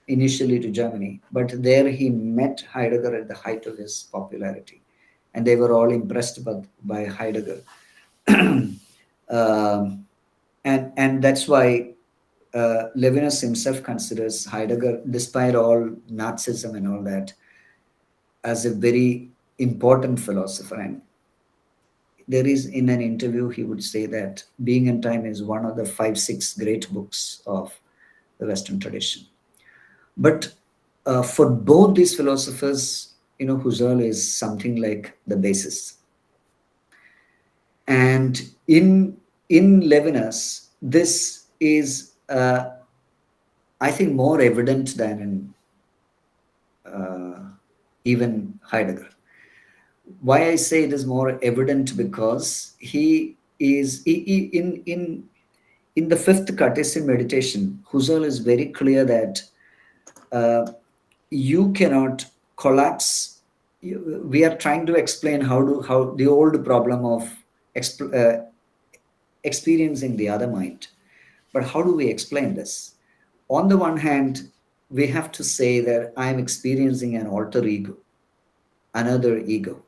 initially to Germany, but there he met Heidegger at the height of his popularity, and they were all impressed by Heidegger. And that's why Levinas himself considers Heidegger, despite all Nazism and all that, as a very important philosopher. And there is, in an interview, he would say that Being and Time is one of the 5-6 great books of the Western tradition. But for both these philosophers, Husserl is something like the basis. And in Levinas, this is, I think, more evident than in even Heidegger. Why I say it is more evident, because he is in the fifth Cartesian meditation, Husserl is very clear that you cannot collapse. We are trying to explain how the old problem of experiencing the other mind. But how do we explain this? On the one hand, we have to say that I'm experiencing an alter ego, another ego.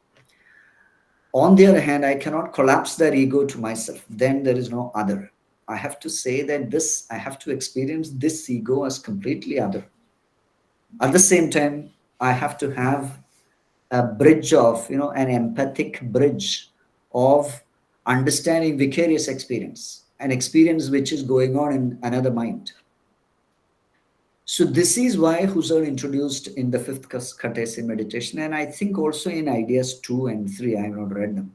On the other hand, I cannot collapse that ego to myself. Then there is no other. I have to say that I have to experience this ego as completely other. At the same time, I have to have a bridge of, an empathic bridge of understanding vicarious experience, an experience which is going on in another mind. So this is why Husserl introduced in the fifth Cartesian meditation, and I think also in ideas 2 and 3, I have not read them,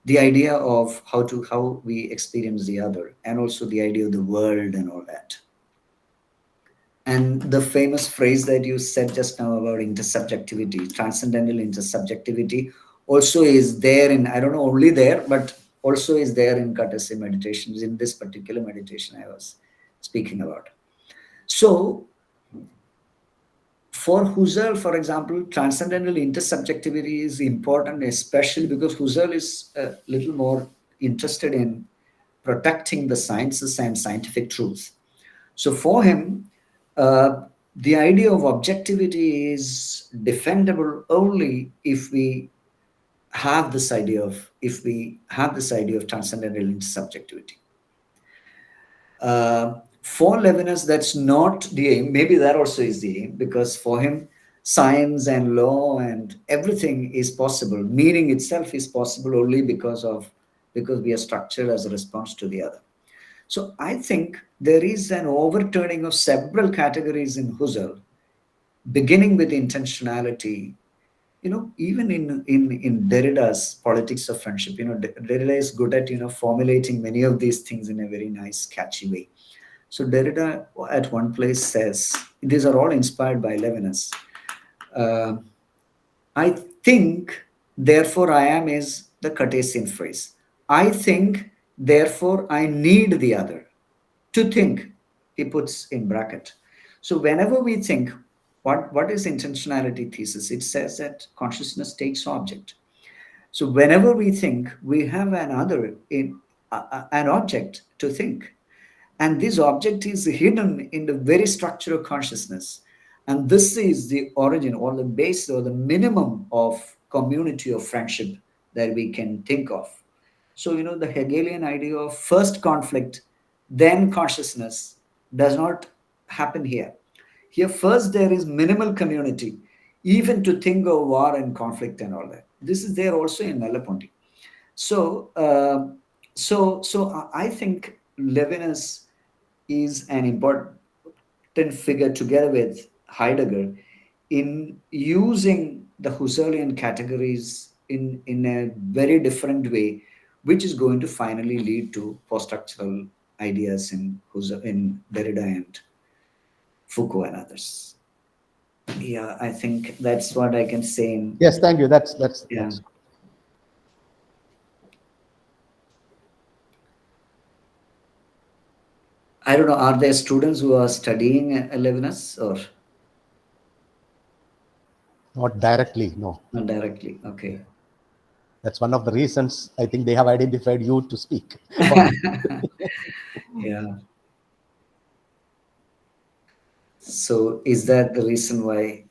the idea of how we experience the other, and also the idea of the world and all that. And the famous phrase that you said just now about intersubjectivity, transcendental intersubjectivity, also is there in, I don't know, only there, but also is there in Cartesian meditations, in this particular meditation I was speaking about. So, for Husserl, for example, transcendental intersubjectivity is important, especially because Husserl is a little more interested in protecting the sciences and scientific truth. So for him, the idea of objectivity is defendable only if we have this idea of transcendental intersubjectivity. For Levinas, that's not the aim. Maybe that also is the aim, because for him, science and law and everything is possible. Meaning itself is possible only because we are structured as a response to the other. So I think there is an overturning of several categories in Husserl, beginning with intentionality Even in Derrida's Politics of Friendship, Derrida is good at, formulating many of these things in a very nice, catchy way. So Derrida at one place says, these are all inspired by Levinas. Uh, I think, therefore I am is the Cartesian phrase. I think, therefore I need the other. To think, he puts in bracket. So whenever we think, what is intentionality thesis? It says that consciousness takes object. So whenever we think, we have an other in an object to think. And this object is hidden in the very structure of consciousness. And this is the origin or the base or the minimum of community of friendship that we can think of. So, the Hegelian idea of first conflict, then consciousness does not happen here. Here, first, there is minimal community, even to think of war and conflict and all that. This is there also in Merleau-Ponty. So, I think Levinas is an important figure together with Heidegger in using the Husserlian categories in a very different way, which is going to finally lead to post-structural ideas in Derrida and Foucault and others. Yeah, I think that's what I can say. Yes, thank you. That's Yeah. I don't know, are there students who are studying Levinas or not directly, no. not directly? Okay. That's one of the reasons I think they have identified you to speak. Yeah. So is that the reason why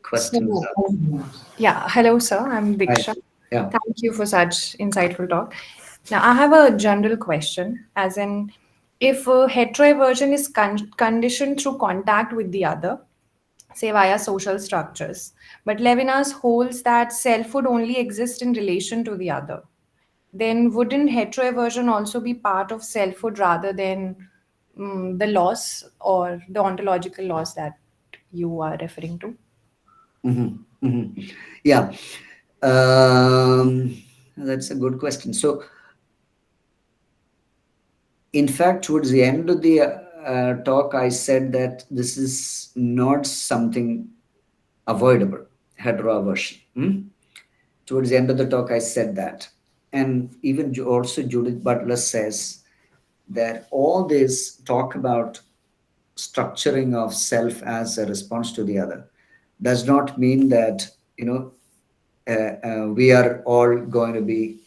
questions So, are? yeah, hello, sir. I'm Hi. Diksha. Yeah. Thank you for such insightful talk. Now, I have a general question, as in, if heteroaversion is conditioned through contact with the other, say via social structures, but Levinas holds that selfhood only exists in relation to the other, then wouldn't heteroaversion also be part of selfhood rather than the loss or the ontological loss that you are referring to? Mm-hmm. Mm-hmm. Yeah. That's a good question. So, in fact, towards the end of the talk, I said that this is not something avoidable, heteroaversion. Towards the end of the talk, I said that. And even also Judith Butler says that all this talk about structuring of self as a response to the other does not mean that, we are all going to be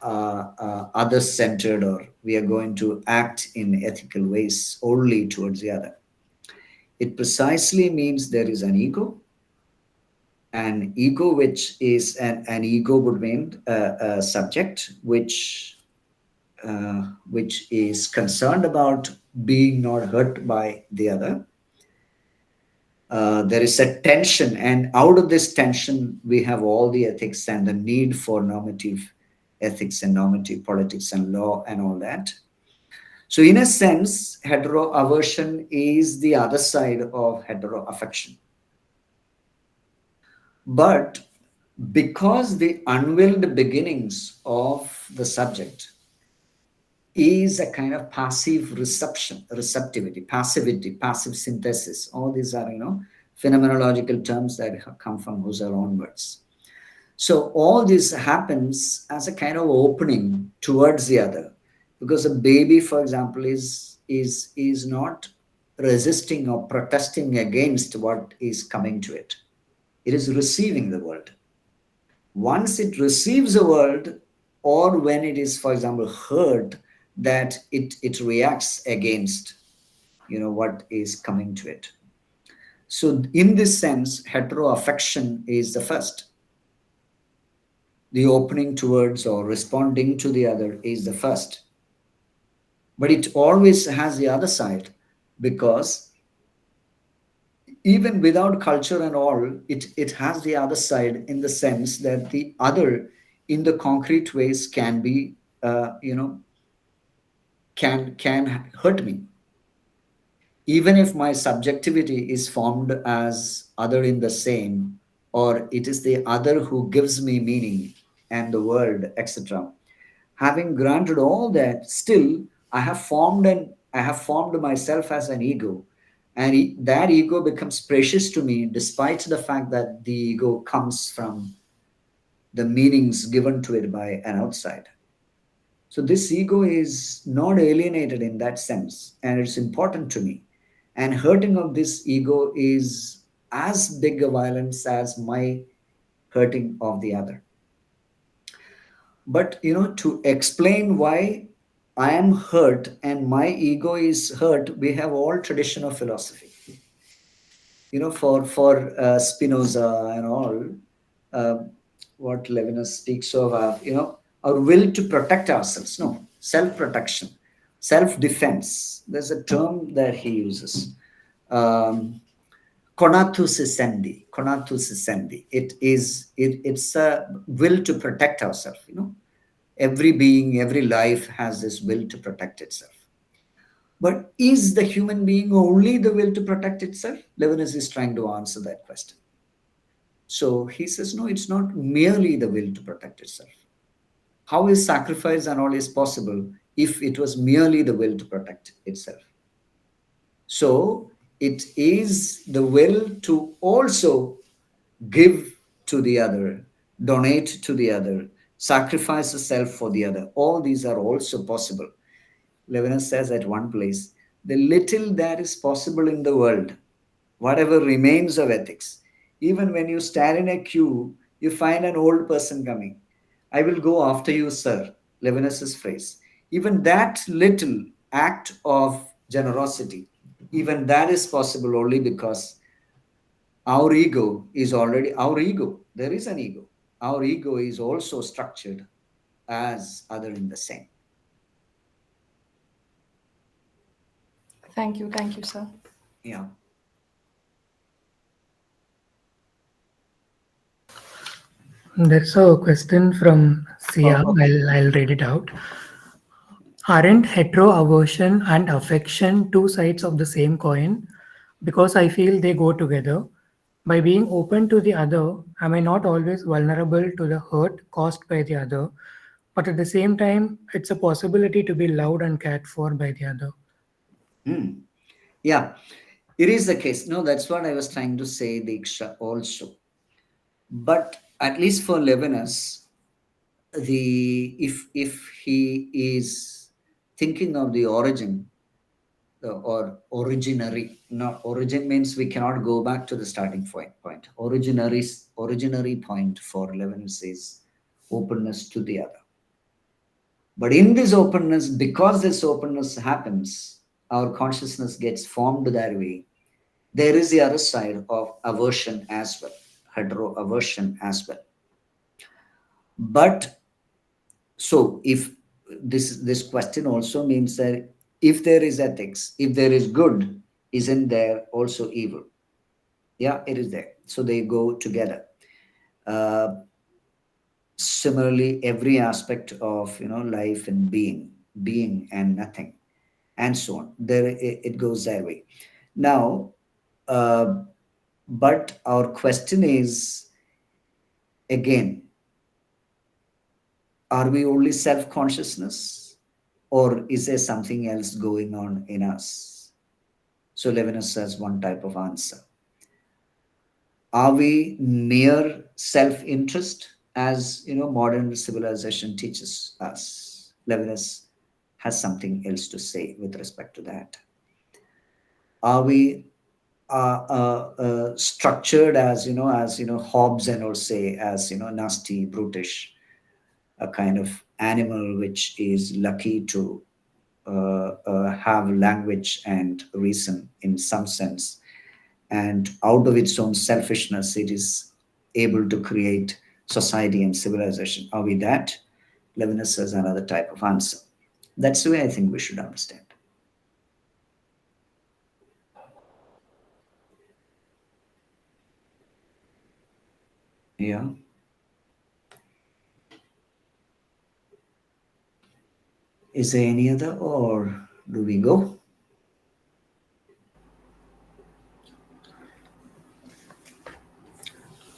other-centered, or we are going to act in ethical ways only towards the other. It precisely means there is an ego which is an ego would mean a subject which is concerned about being not hurt by the other. There is a tension, and out of this tension, we have all the ethics and the need for normative ethics and normative politics and law and all that. So, in a sense, hetero-aversion is the other side of hetero-affection. But because the unwilled beginnings of the subject is a kind of passive receptivity, passivity, passive synthesis. All these are, phenomenological terms that have come from Husserl onwards. So all this happens as a kind of opening towards the other, because a baby, for example, is not resisting or protesting against what is coming to it. It is receiving the world. Once it receives the world, or when it is, for example, heard, that it reacts against what is coming to it. So in this sense, heteroaffection is the first. The opening towards or responding to the other is the first. But it always has the other side, because even without culture and all, it has the other side, in the sense that the other in the concrete ways can be can hurt me, even if my subjectivity is formed as other in the same, or it is the other who gives me meaning and the world, etc. Having granted all that, still I have formed myself as an ego, and that ego becomes precious to me despite the fact that the ego comes from the meanings given to it by an outside. So this ego is not alienated in that sense, and it's important to me. And hurting of this ego is as big a violence as my hurting of the other. But to explain why I am hurt and my ego is hurt, we have all tradition of philosophy. For Spinoza and all, uh, what Levinas speaks of, our will to protect ourselves, no, self-protection, self-defense. There's a term that he uses, conatus essendi. Conatus essendi. It's a will to protect ourselves. Every being, every life has this will to protect itself. But is the human being only the will to protect itself? Levinas is trying to answer that question. So he says, no, it's not merely the will to protect itself. How is sacrifice and all is possible if it was merely the will to protect itself? So it is the will to also give to the other, donate to the other, sacrifice the self for the other. All these are also possible. Levinas says at one place, the little that is possible in the world, whatever remains of ethics, even when you stand in a queue, you find an old person coming. I will go after you, sir. Levinas's phrase. Even that little act of generosity, even that is possible only because our ego is already our ego. There is an ego. Our ego is also structured as other in the same. Thank you, sir. Yeah. There's a question from Sia. Oh, I'll read it out. Aren't hetero-aversion and affection two sides of the same coin? Because I feel they go together. By being open to the other, am I not always vulnerable to the hurt caused by the other? But at the same time, it's a possibility to be loved and cared for by the other. yeah, it is the case. No, that's what I was trying to say, Diksha, also. But at least for Levinas, if he is thinking of the origin, or originary, no, origin means we cannot go back to the starting point. Originary point for Levinas is openness to the other. But in this openness, because this openness happens, our consciousness gets formed that way. There is the other side of aversion as well, hetero-aversion as well. But so if this question also means that if there is ethics, if there is good, isn't there also evil? Yeah, it is there. So they go together. Similarly, every aspect of life and being and nothing, and so on. There it goes that way. Now, but our question is again, are we only self-consciousness, or is there something else going on in us? So Levinas has one type of answer. Are we mere self-interest, as modern civilization teaches us? Levinas has something else to say with respect to that. Are we structured as Hobbes and all say, as nasty, brutish, a kind of animal which is lucky to have language and reason in some sense, and out of its own selfishness it is able to create society and civilization? Are we that? Levinas has another type of answer. That's the way I think we should understand. Yeah. Is there any other, or do we go?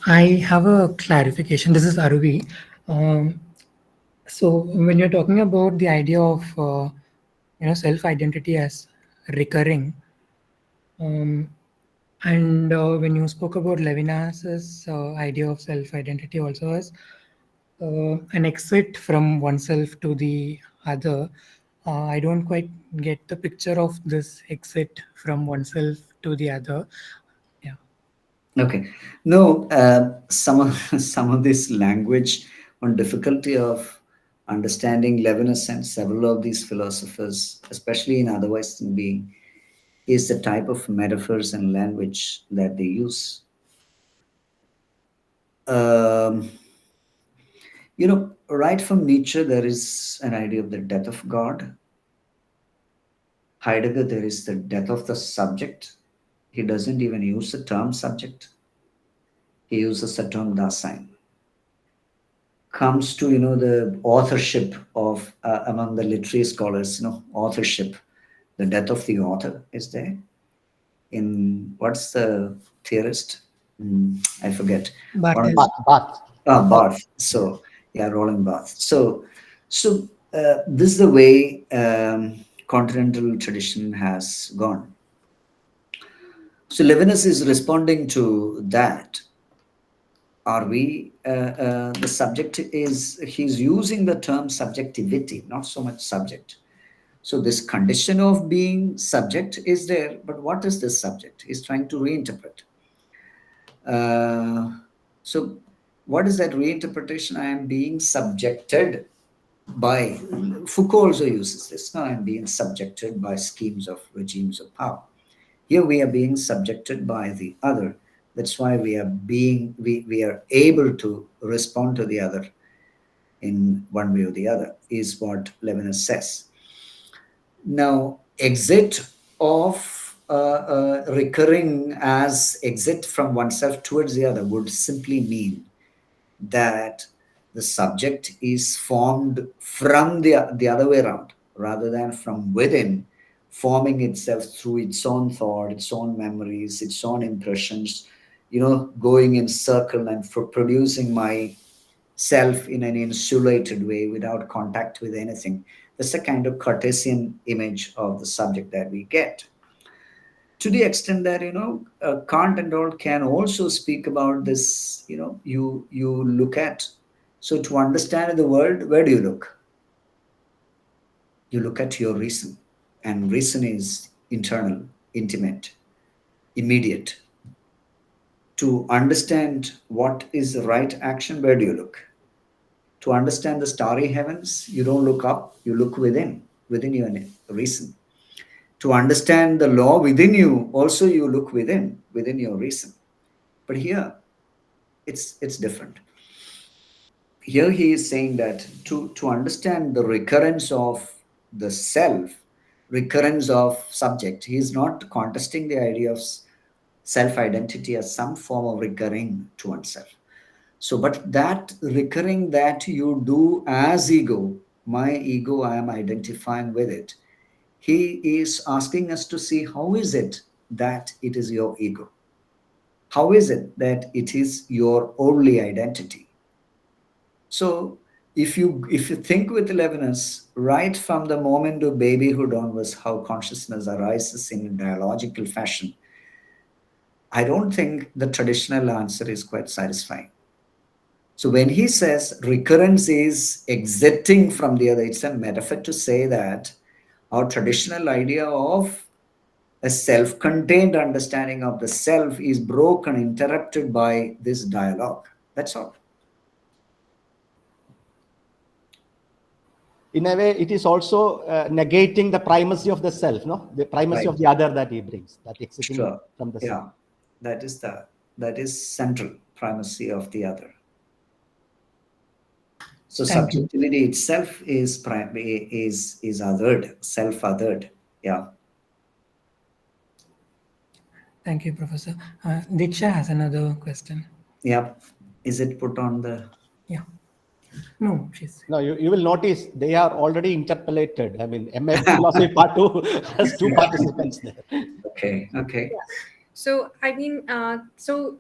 I have a clarification. This is Aruvi. Um, so when you're talking about the idea of self-identity as recurring, um, and when you spoke about Levinas's idea of self-identity also as an exit from oneself to the other, I don't quite get the picture of this exit from oneself to the other. Yeah. Okay. No, some of some of this language on difficulty of understanding Levinas and several of these philosophers, especially in other Western being, is the type of metaphors and language that they use. Um, right from Nietzsche, there is an idea of the death of God. Heidegger, there is the death of the subject. He doesn't even use the term subject. He uses the term Dasein. Comes to the authorship of among the literary scholars, authorship, the death of the author is there. In what's the theorist? I forget. One of Barthes. the, Bath. Barth. So yeah, Roland Barth. So this is the way continental tradition has gone. So Levinas is responding to that. Are we the subject is he's using the term subjectivity, not so much subject. So this condition of being subject is there, but what is this subject? He's trying to reinterpret. So what is that reinterpretation? I am being subjected by, Foucault also uses this. No, I am being subjected by schemes of regimes of power. Here we are being subjected by the other. That's why we are able to respond to the other in one way or the other, is what Levinas says. Now, exit of recurring as exit from oneself towards the other would simply mean that the subject is formed from the other way around, rather than from within, forming itself through its own thought, its own memories, its own impressions, going in circle and for producing my self in an insulated way without contact with anything. That's a kind of Cartesian image of the subject that we get. To the extent that Kant and all can also speak about this. You look at, so to understand the world, where do you look? You look at your reason, and reason is internal, intimate, immediate. To understand what is the right action, where do you look? To understand the starry heavens, you don't look up, you look within your reason. To understand the law within you, also you look within your reason. But here, it's different. Here he is saying that to understand the recurrence of the self, recurrence of subject, he is not contesting the idea of self-identity as some form of recurring to oneself. So, but that recurring that you do as ego, my ego, I am identifying with it. He is asking us to see how is it that it is your ego? How is it that it is your only identity? So, if you think with Levinas, right from the moment of babyhood onwards, how consciousness arises in dialogical fashion, I don't think the traditional answer is quite satisfying. So when he says recurrence is exiting from the other, it's a metaphor to say that our traditional idea of a self-contained understanding of the self is broken, interrupted by this dialogue. That's all. In a way, it is also negating the primacy of the self, no? The primacy Right. of the other that he brings, that exiting Sure. from the Yeah, self. that is central, primacy of the other. So Thank you. subjectivity itself is othered, self-othered. Yeah. Thank you, Professor. Diksha has another question. Yep. Is it put on the? Yeah. No, she's. No, you will notice they are already interpolated. I mean, MA philosophy part 2 has two participants there. Okay. So I mean, so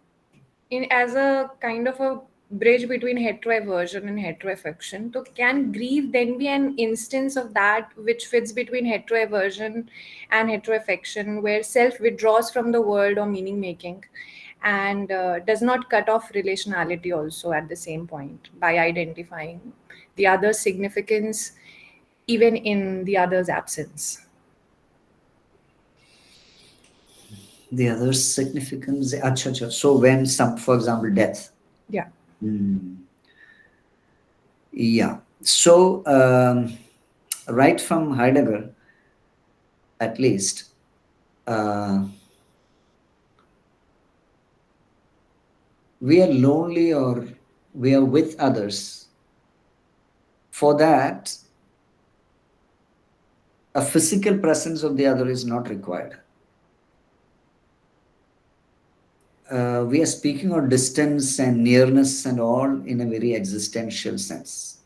in as a kind of a bridge between heteroaversion and heteroaffection. So can grief then be an instance of that which fits between heteroaversion and heteroaffection, where self withdraws from the world or meaning making, and does not cut off relationality also at the same point by identifying the other's significance even in the other's absence? The other significance, acha, acha. So when some, for example, death. Yeah. Yeah. So right from Heidegger, at least, uh, we are lonely or we are with others. For that, a physical presence of the other is not required. We are speaking of distance and nearness and all in a very existential sense.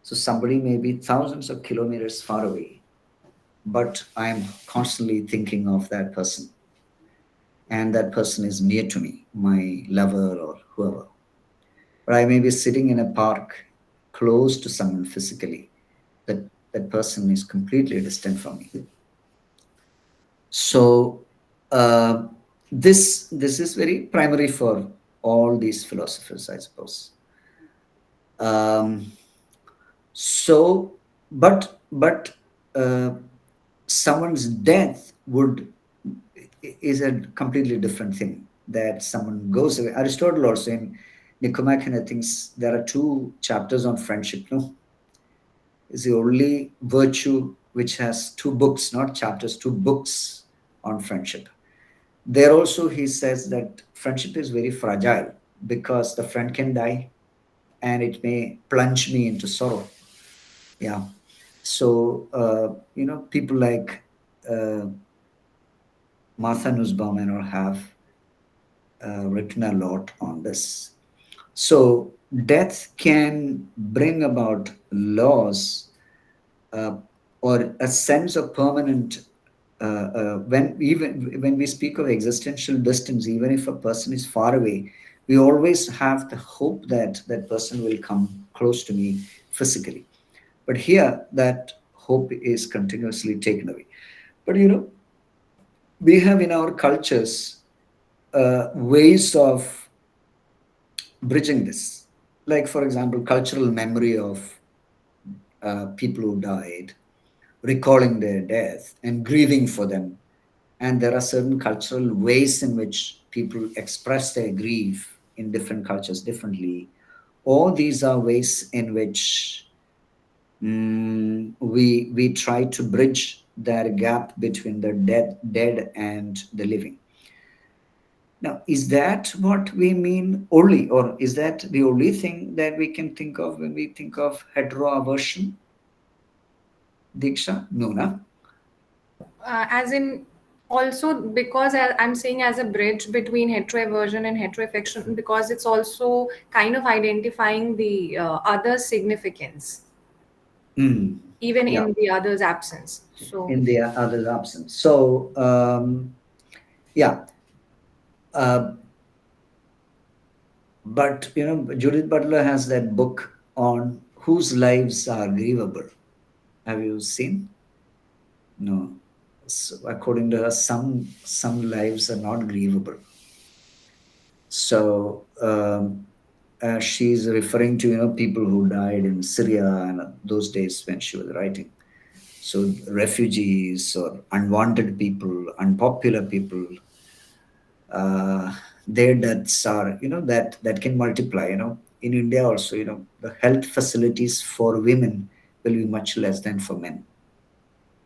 So somebody may be thousands of kilometers far away, but I'm constantly thinking of that person. And that person is near to me, my lover or whoever. But I may be sitting in a park close to someone physically. That person is completely distant from me. So this is very primary for all these philosophers, I suppose. So, but someone's death is a completely different thing. That someone goes away. Aristotle also in Nicomachean thinks there are 2 chapters on friendship. No, is the only virtue which has 2 books, not chapters, 2 books on friendship. There also he says that friendship is very fragile because the friend can die and it may plunge me into sorrow. Yeah. So, people like Martha Nussbaum and all have written a lot on this. So, death can bring about loss or a sense of permanent. When we speak of existential distance, even if a person is far away, we always have the hope that that person will come close to me physically. But here, that hope is continuously taken away. But we have in our cultures ways of bridging this. Like, for example, cultural memory of people who died, recalling their death and grieving for them. And there are certain cultural ways in which people express their grief in different cultures differently. All these are ways in which we try to bridge that gap between the dead and the living. Now, is that what we mean only, or is that the only thing that we can think of when we think of hetero-aversion? Diksha? No, na? As in, also because I'm saying as a bridge between heteroaversion and heteroaffection, because it's also kind of identifying the other's significance, even Yeah, in the other's absence. So, in the other absence. So, yeah. But, Judith Butler has that book on whose lives are grievable. Have you seen? No. So according to her, some lives are not grievable. So she's referring to people who died in Syria and those days when she was writing. So refugees or unwanted people, unpopular people, their deaths are that can multiply. In India also, the health facilities for women will be much less than for men.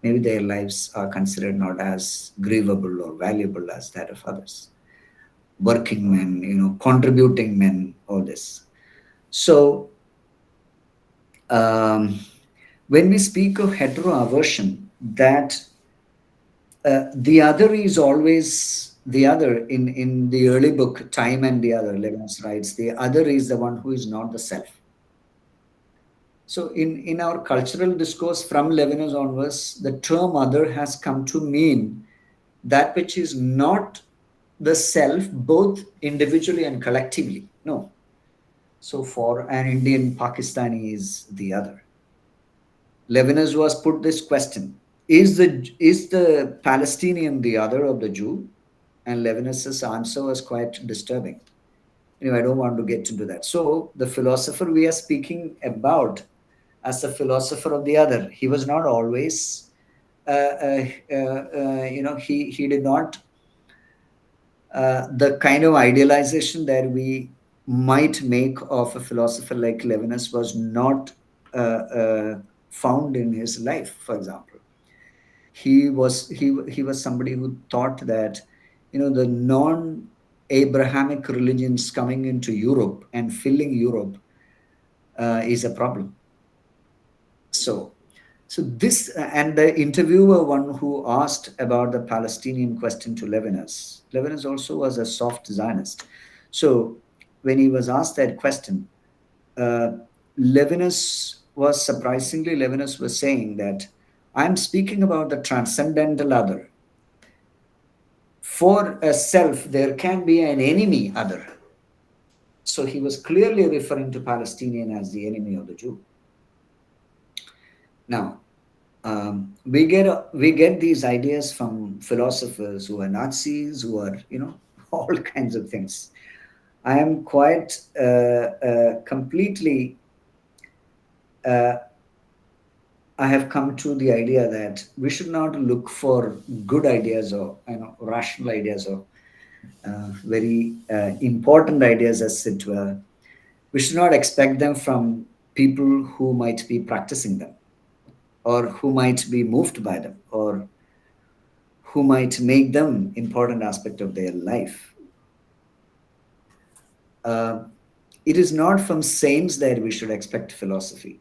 Maybe their lives are considered not as grievable or valuable as that of others. Working men, contributing men, all this. So, when we speak of hetero-aversion, that the other is always the other. In the early book, Time and the Other, Levinas writes, the other is the one who is not the self. So in our cultural discourse from Levinas onwards, the term other has come to mean that which is not the self both individually and collectively. No. So for an Indian, Pakistani is the other. Levinas was put this question: is the Palestinian the other of the Jew? And Levinas's answer was quite disturbing. Anyway, I don't want to get into that. So the philosopher we are speaking about as the philosopher of the other, he was not always, he did not, the kind of idealization that we might make of a philosopher like Levinas was not found in his life. For example, he was somebody who thought that, the non-Abrahamic religions coming into Europe and filling Europe is a problem. So, this, and the interviewer, one who asked about the Palestinian question to Levinas, Levinas also was a soft Zionist. So, when he was asked that question, uh, Levinas was saying that I'm speaking about the transcendental other. For a self, there can be an enemy other. So he was clearly referring to Palestinian as the enemy of the Jew. Now, we get these ideas from philosophers who are Nazis, who are, all kinds of things. I am quite completely. I have come to the idea that we should not look for good ideas or, rational ideas or very important ideas, as it were. We should not expect them from people who might be practicing them, or who might be moved by them, or who might make them important aspect of their life. Uh, it is not from saints that we should expect philosophy.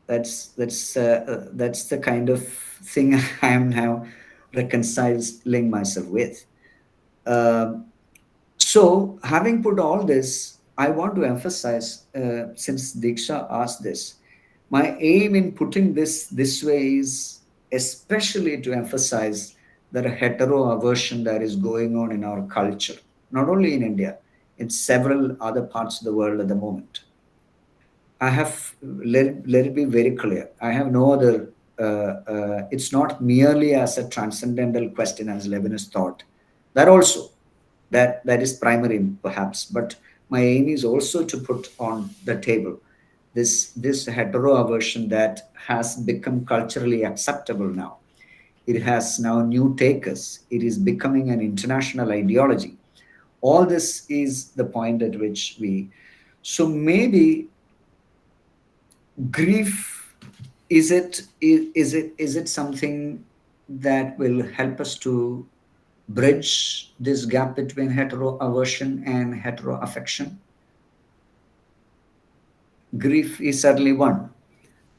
That's the kind of thing I am now reconciling myself with. Um so, having put all this, I want to emphasize, since Diksha asked this, my aim in putting this way is especially to emphasize that a hetero-aversion that is going on in our culture, not only in India, in several other parts of the world at the moment. I have, let it be very clear. I have no other. It's not merely as a transcendental question as Levinas thought. That also, that is primary perhaps. But my aim is also to put on the table this hetero-aversion that has become culturally acceptable now. It has now new takers. It is becoming an international ideology. All this is the point at which we. So maybe grief, is it something that will help us to bridge this gap between hetero-aversion and hetero-affection? Grief is certainly one,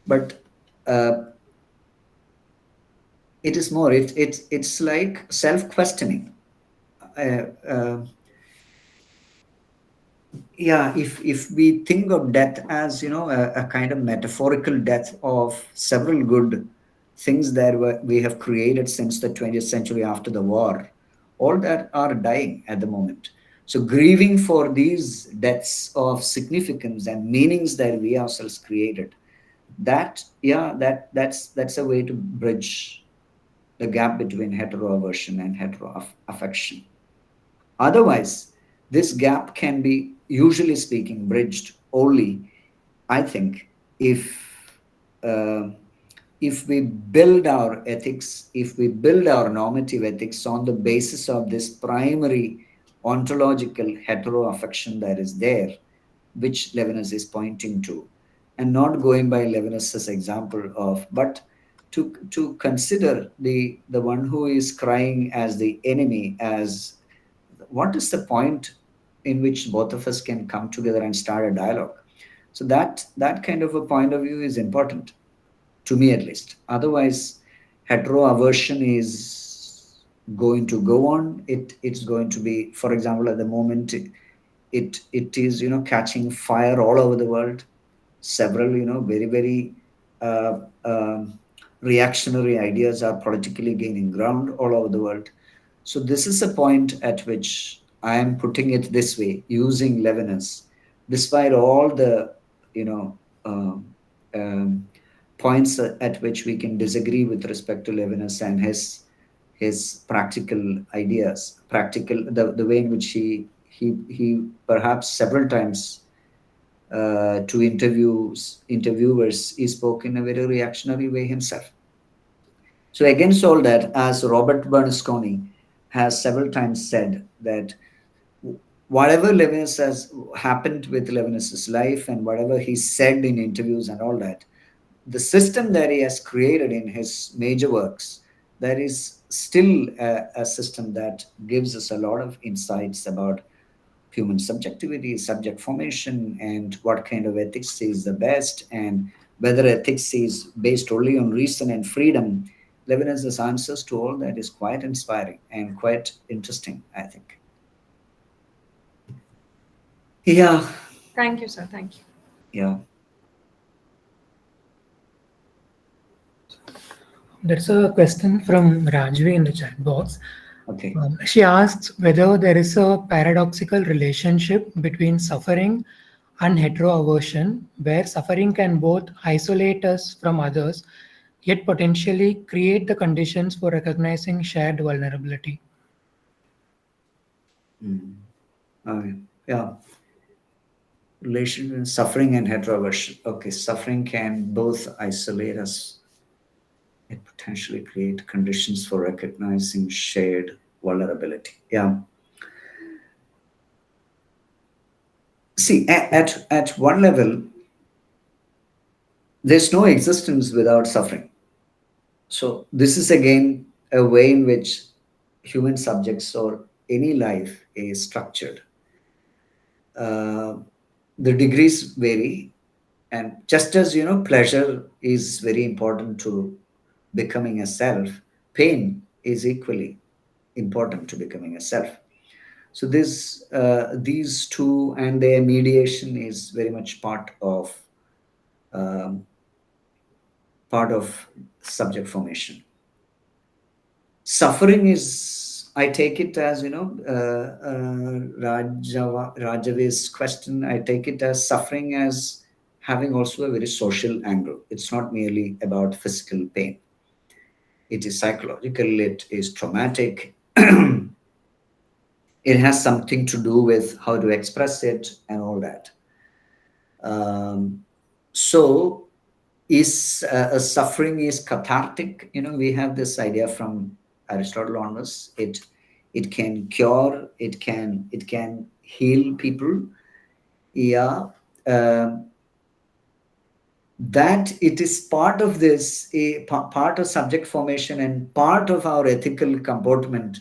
but uh, it is more. It's like self-questioning. Uh, uh, yeah, if we think of death as, a kind of metaphorical death of several good things that we have created since the 20th century after the war, all that are dying at the moment. So grieving for these deaths of significance and meanings that we ourselves created, that's a way to bridge the gap between hetero-aversion and hetero-affection. Otherwise, this gap can be, usually speaking, bridged only, I think, uh, if we build our ethics, if we build our normative ethics on the basis of this primary ontological hetero-affection that is there, which Levinas is pointing to, and not going by Levinas's example of, but to consider the one who is crying as the enemy, as what is the point in which both of us can come together and start a dialogue. So that kind of a point of view is important, to me at least. Otherwise, hetero-aversion is going to go on. It's going to be, for example, at the moment, it is, catching fire all over the world. Several, very very uh, um reactionary ideas are politically gaining ground all over the world. So this is a point at which I am putting it this way, using Levinas, despite all the, you know, um, um, points at which we can disagree with respect to Levinas and his practical ideas, practical the way in which he perhaps several times to interviewers, he spoke in a very reactionary way himself. So against all that, as Robert Bernasconi has several times said, that whatever Levinas has happened with Levinas's life and whatever he said in interviews and all that, the system that he has created in his major works, that is still a system that gives us a lot of insights about human subjectivity, subject formation, and what kind of ethics is the best, and whether ethics is based only on reason and freedom. Levinas's answers to all that is quite inspiring and quite interesting, I think. Yeah, Thank you, sir. Thank you. yeah. There's a question from Rajvi in the chat box. Okay. She asks whether there is a paradoxical relationship between suffering and hetero-aversion, where suffering can both isolate us from others, yet potentially create the conditions for recognizing shared vulnerability. Yeah. Relation between suffering and heteroaversion. Okay, suffering can both isolate us and potentially create conditions for recognizing shared vulnerability. Yeah. See, at one level, there's no existence without suffering. So this is again a way in which human subjects or any life is structured. The degrees vary, and just as pleasure is very important to becoming a self, pain is equally important to becoming a self. So this these two and their mediation is very much um, part of subject formation. Suffering is, I take it as Rajave's question, I take it as suffering as having also a very social angle. It's not merely about physical pain. It is psychological, it is traumatic. It has something to do with how to express it and all that. So is suffering is cathartic. We have this idea from Aristotle onwards. It can cure, it can heal people. Yeah. That it is part of this, part of subject formation and part of our ethical comportment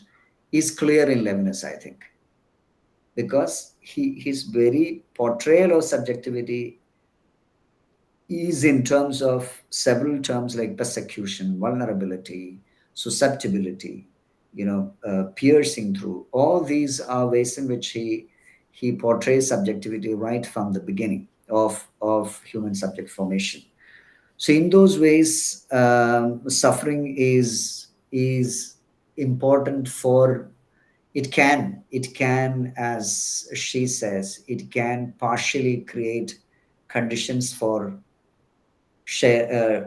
is clear in Levinas, I think, because his very portrayal of subjectivity is in terms of several terms like persecution, vulnerability, susceptibility, piercing through. All these are ways in which he portrays subjectivity right from the beginning of human subject formation. So in those ways, suffering is important for, it can, as she says, it can partially create conditions for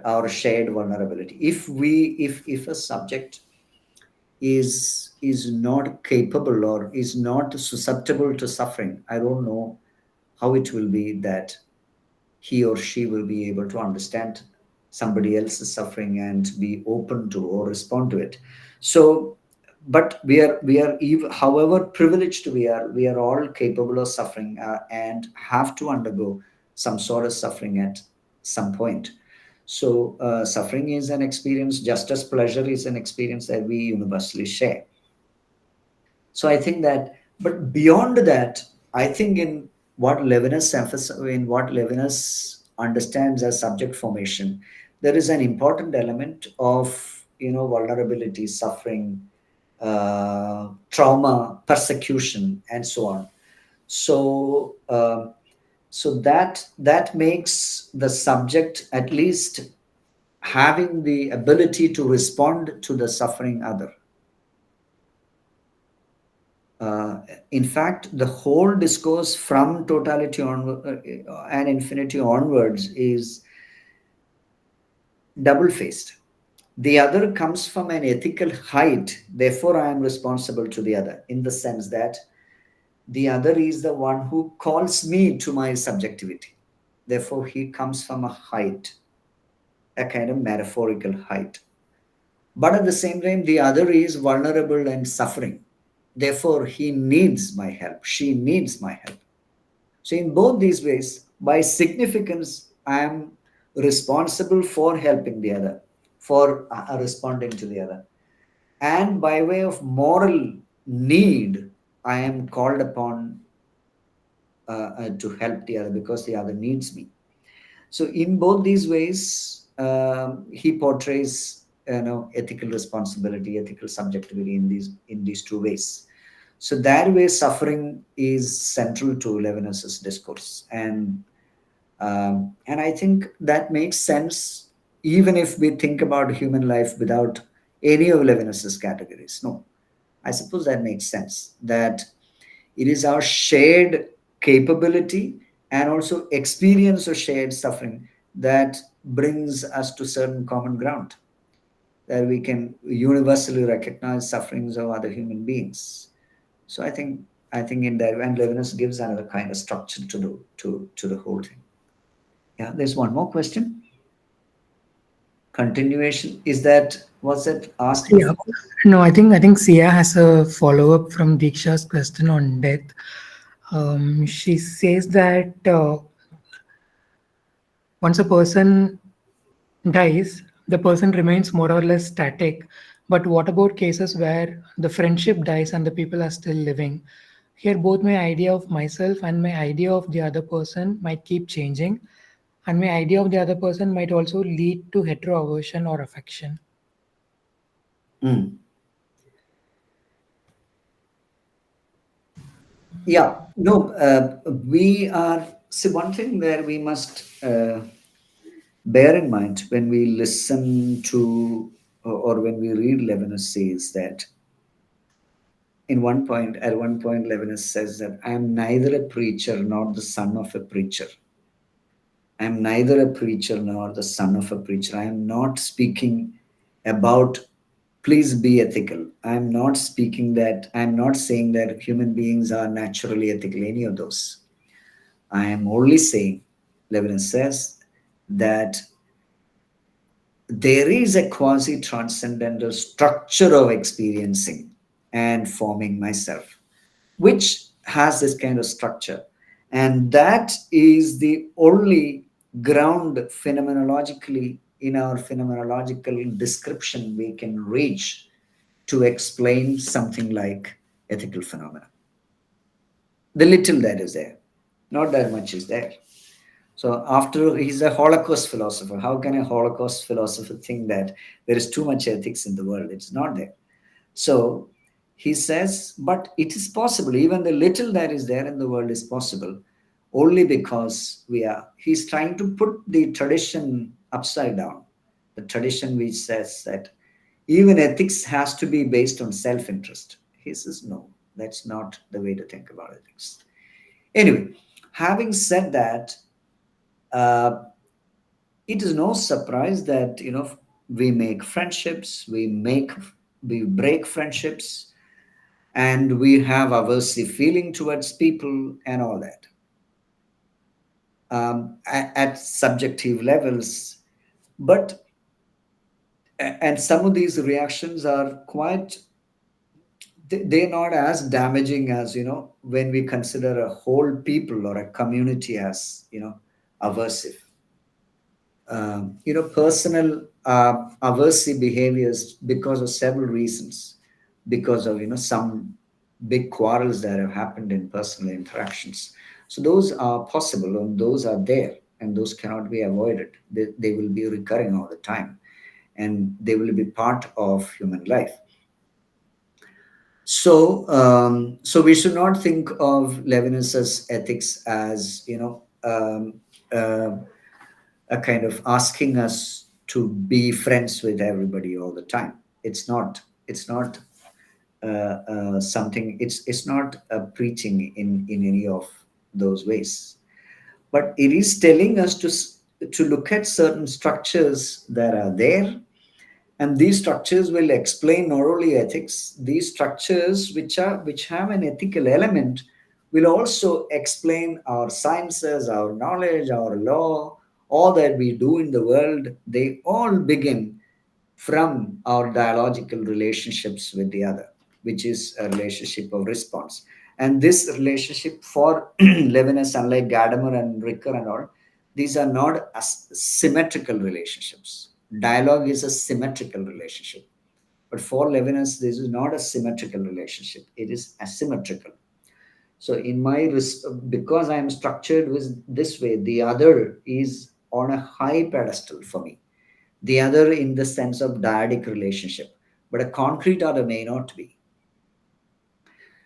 our shared vulnerability. If a subject is not capable or is not susceptible to suffering, I don't know how it will be that he or she will be able to understand somebody else's suffering and be open to or respond to it. So, but we are even, however privileged we are all capable of suffering, and have to undergo some sort of suffering at some point. So suffering is an experience just as pleasure is an experience that we universally share. So I think that, but beyond that, I think in what Levinas understands as subject formation, there is an important element of vulnerability, suffering, trauma, persecution, and so on. So that makes the subject at least having the ability to respond to the suffering other. Uh, in fact, the whole discourse from totality and infinity onwards is double faced. The other comes from an ethical height, therefore, I am responsible to the other, in the sense that the other is the one who calls me to my subjectivity. Therefore, he comes from a height, a kind of metaphorical height. But at the same time, the other is vulnerable and suffering. Therefore, he needs my help. She needs my help. So, in both these ways, by significance, I am responsible for helping the other, for responding to the other. And by way of moral need, I am called upon to help the other because the other needs me. So, in both these ways, he portrays ethical responsibility, ethical subjectivity in these two ways. So that way, suffering is central to Levinas's discourse, and I think that makes sense, even if we think about human life without any of Levinas's categories. No, I suppose that makes sense. That it is our shared capability and also experience of shared suffering that brings us to certain common ground, that we can universally recognize sufferings of other human beings. So I think in that, and Levinas gives another kind of structure to the whole thing. Yeah, there's one more question. Continuation. Was it asked Yeah. before? No, I think Sia has a follow-up from Diksha's question on death. She says that once a person dies, the person remains more or less static. But what about cases where the friendship dies and the people are still living? Here, both my idea of myself and my idea of the other person might keep changing, and my idea of the other person might also lead to hetero-aversion or affection. Mm. Yeah, no, we are. See, one thing that we must bear in mind when we listen to or when we read Levinas says that at one point, Levinas says that I am neither a preacher nor the son of a preacher. I am neither a preacher nor the son of a preacher. I am not speaking about please be ethical. I am not saying that human beings are naturally ethical, any of those. I am only saying, Levinas says, that there is a quasi transcendental structure of experiencing and forming myself, which has this kind of structure. And that is the only ground phenomenologically in our phenomenological description we can reach to explain something like ethical phenomena. The little that is there, not that much is there. So after he's a Holocaust philosopher, how can a Holocaust philosopher think that there is too much ethics in the world? It's not there. So he says, but it is possible. Even the little that is there in the world is possible, only because he's trying to put the tradition upside down. The tradition which says that even ethics has to be based on self-interest. He says, no, that's not the way to think about ethics. Anyway, having said that, uh, it is no surprise that we make friendships, we break friendships, and we have aversive feeling towards people and all that. At subjective levels, but and some of these reactions are quite, they're not as damaging as when we consider a whole people or a community as aversive. Personal aversive behaviors because of several reasons, because of some big quarrels that have happened in personal interactions. So those are possible and those are there and those cannot be avoided. They will be recurring all the time and they will be part of human life. So we should not think of Levinas's ethics as a kind of asking us to be friends with everybody all the time. It's not something. It's not preaching in any of those ways, but it is telling us to look at certain structures that are there, and these structures will explain not only ethics. These structures which have an ethical element will also explain our sciences, our knowledge, our law, all that we do in the world. They all begin from our dialogical relationships with the other, which is a relationship of response. And this relationship for Levinas, unlike Gadamer and Ricker and all, these are not symmetrical relationships. Dialogue is a symmetrical relationship. But for Levinas, this is not a symmetrical relationship, it is asymmetrical. So, because I am structured with this way, the other is on a high pedestal for me, the other in the sense of dyadic relationship, but a concrete other may not be.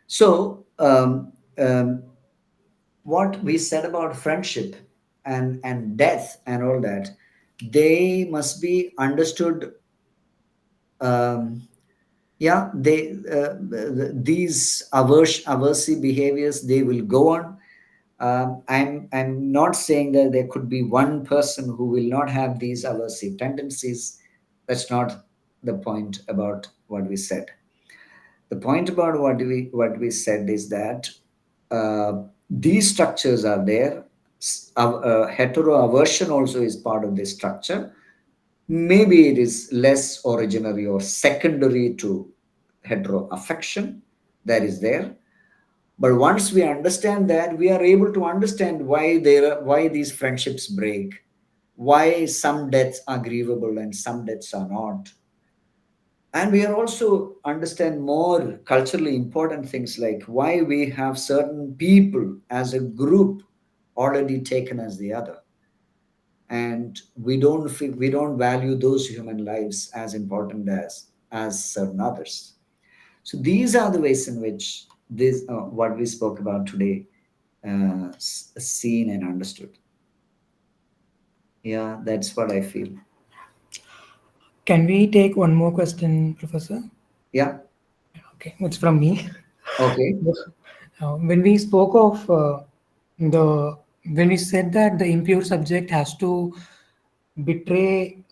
So, what we said about friendship and death and all that, they must be understood. Um, yeah, these aversive behaviors, they will go on. I'm not saying that there could be one person who will not have these aversive tendencies. That's not the point about what we said. The point about what we said is that these structures are there. Hetero-aversion also is part of this structure. Maybe it is less originary or secondary to hetero-affection that is there. But once we understand that, we are able to understand why these friendships break, why some deaths are grievable and some deaths are not. And we are also understand more culturally important things, like why we have certain people as a group already taken as the other, and we don't value those human lives as important as certain others. So these are the ways in which this what we spoke about today seen and understood. Yeah, that's what I feel. Can we take one more question, Professor? Yeah. Okay, it's from me. Okay. When we spoke of the when we said that the impure subject has to betray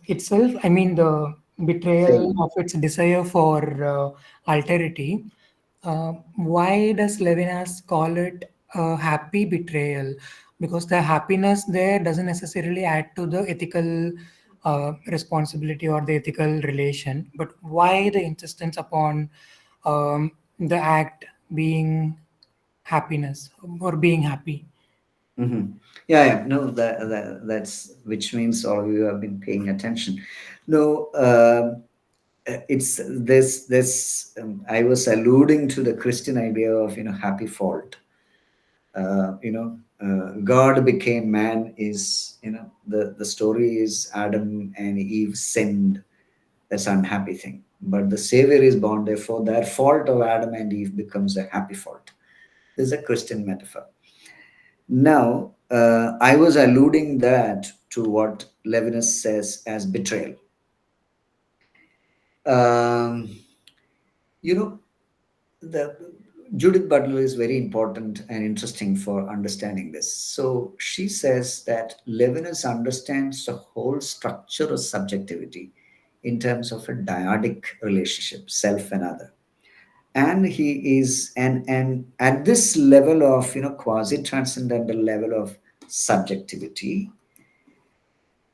itself, I mean the betrayal Same. of its desire for alterity, why does Levinas call it a happy betrayal? Because the happiness there doesn't necessarily add to the ethical responsibility or the ethical relation, but why the insistence upon the act being happiness or being happy? Mm-hmm. Yeah. No, that's which means all of you have been paying attention. No, it's this. I was alluding to the Christian idea of happy fault. God became man is the story is Adam and Eve sinned. That's an unhappy thing. But the Savior is born, therefore that fault of Adam and Eve becomes a happy fault. This is a Christian metaphor. Now, I was alluding that to what Levinas says as betrayal. Um, you know, the Judith Butler is very important and interesting for understanding this. So she says that Levinas understands the whole structure of subjectivity in terms of a dyadic relationship, self and other. And he is and at this level of quasi transcendental level of subjectivity,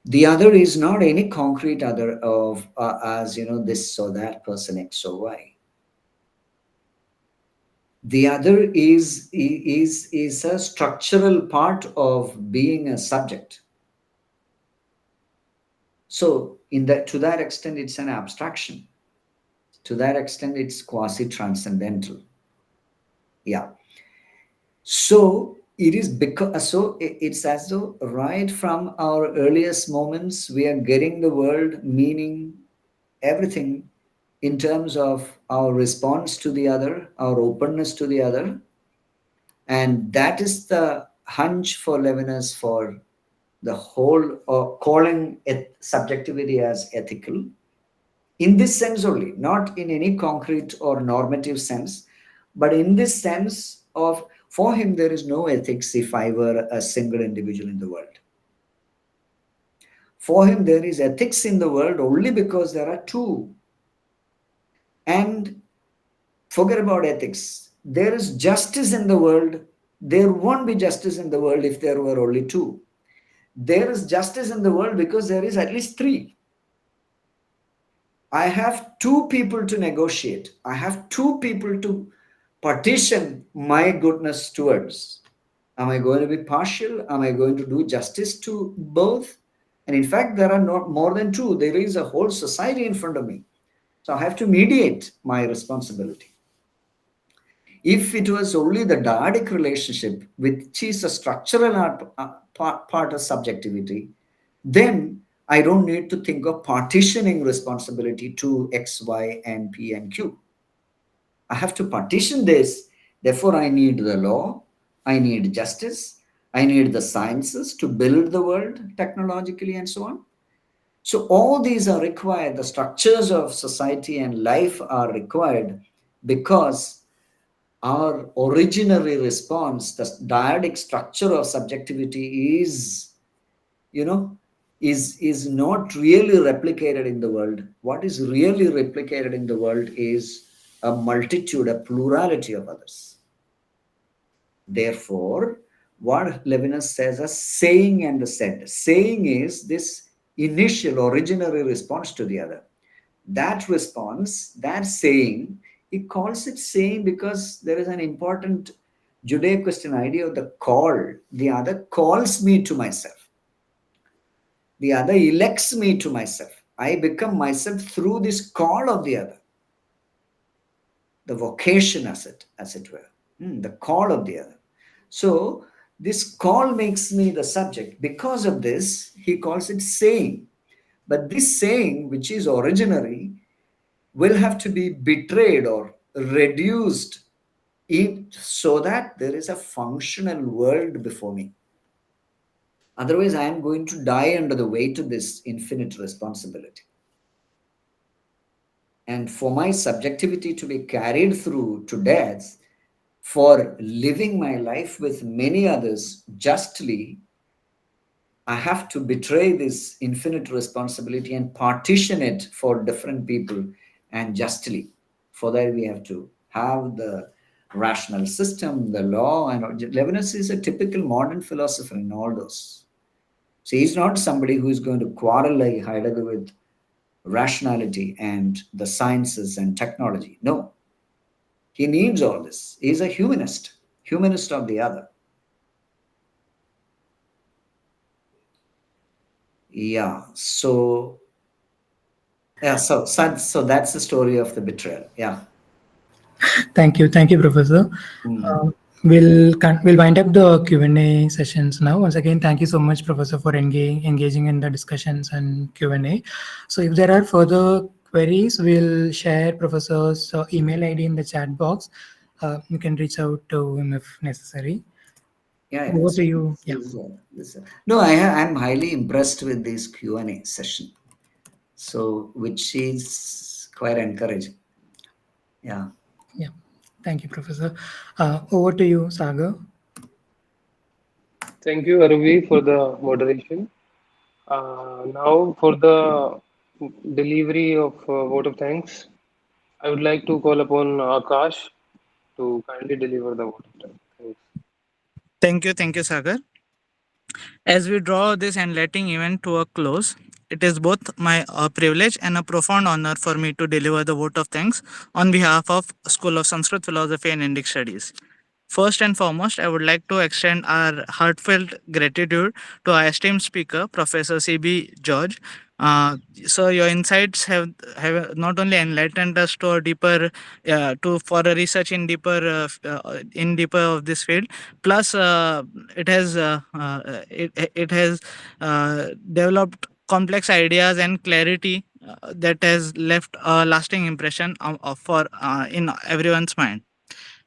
the other is not any concrete other of as this or that person X or Y. The other is a structural part of being a subject. So in that, to that extent, it's an abstraction. To that extent, it's quasi transcendental. Yeah. So it is because it's as though right from our earliest moments we are getting the world, meaning everything, in terms of our response to the other, our openness to the other. And that is the hunch for Levinas for the whole, calling it subjectivity as ethical. In this sense only, not in any concrete or normative sense, but in this sense of, for him, there is no ethics if I were a single individual in the world. For him, there is ethics in the world only because there are two. And forget about ethics. There is justice in the world. There won't be justice in the world if there were only two. There is justice in the world because there is at least three. I have two people to negotiate. I have two people to partition my goodness towards. Am I going to be partial? Am I going to do justice to both? And in fact, there are not more than two. There is a whole society in front of me. So I have to mediate my responsibility. If it was only the dyadic relationship, which is a structural part of subjectivity, then I don't need to think of partitioning responsibility to X, Y, and P and Q. I have to partition this. Therefore, I need the law, I need justice, I need the sciences to build the world technologically and so on. So all these are required. The structures of society and life are required because our originary response, the dyadic structure of subjectivity is, is not really replicated in the world. What is really replicated in the world is a multitude, a plurality of others. Therefore, what Levinas says as saying and the said. Saying is this initial originary response to the other. That response, that saying, he calls it saying because there is an important Judeo-Christian idea of the call. The other calls me to myself. The other elects me to myself. I become myself through this call of the other. The vocation, as it were. The call of the other. So this call makes me the subject. Because of this, he calls it saying. But this saying, which is originary, will have to be betrayed or reduced so that there is a functional world before me. Otherwise, I am going to die under the weight of this infinite responsibility. And for my subjectivity to be carried through to death, for living my life with many others justly, I have to betray this infinite responsibility and partition it for different people and justly. For that, we have to have the rational system, the law, and Levinas is a typical modern philosopher in all those. So he's not somebody who is going to quarrel like Heidegger with rationality and the sciences and technology. No. He needs all this. He's a humanist of the other. Yeah. So that's the story of the betrayal. Yeah. Thank you, Professor. We'll wind up the Q&A sessions now. Once again, thank you so much, Professor, for engaging in the discussions and Q&A. So if there are further queries, we'll share Professor's email ID in the chat box. You can reach out to him if necessary. Yeah. Over to you. No, I'm highly impressed with this Q&A session. So, which is quite encouraging. Yeah. Yeah. Thank you, Professor. Over to you, Sagar. Thank you, Aruvi, for the moderation. Now, for the delivery of vote of thanks, I would like to call upon Akash to kindly deliver the vote of thanks. Thanks. Thank you, Sagar. As we draw this enlightening event to a close, it is both my privilege and a profound honor for me to deliver the vote of thanks on behalf of School of Sanskrit Philosophy and Indic Studies. First and foremost, I would like to extend our heartfelt gratitude to our esteemed speaker, Professor Siby George. So your insights have not only enlightened us to a deeper for a research in deeper of this field, plus it has developed complex ideas and clarity that has left a lasting impression for in everyone's mind.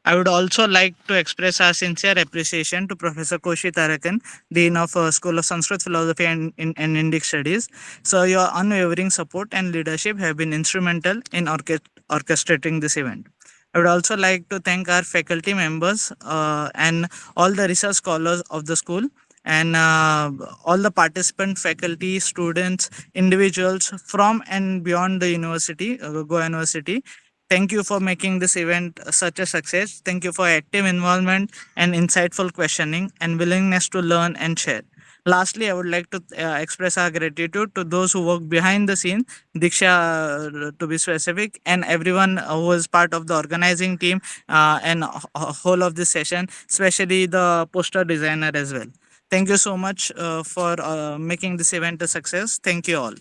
I would also like to express our sincere appreciation to Professor Koshi Tarakan, Dean of School of Sanskrit Philosophy and Indic Studies. So your unwavering support and leadership have been instrumental in orchestrating this event. I would also like to thank our faculty members and all the research scholars of the school and all the participant faculty, students, individuals from and beyond the university, Goa University. Thank you for making this event such a success. Thank you for active involvement and insightful questioning and willingness to learn and share. Lastly, I would like to express our gratitude to those who work behind the scene, Diksha to be specific, and everyone who is part of the organizing team and whole of this session, especially the poster designer as well. Thank you so much for making this event a success. Thank you all.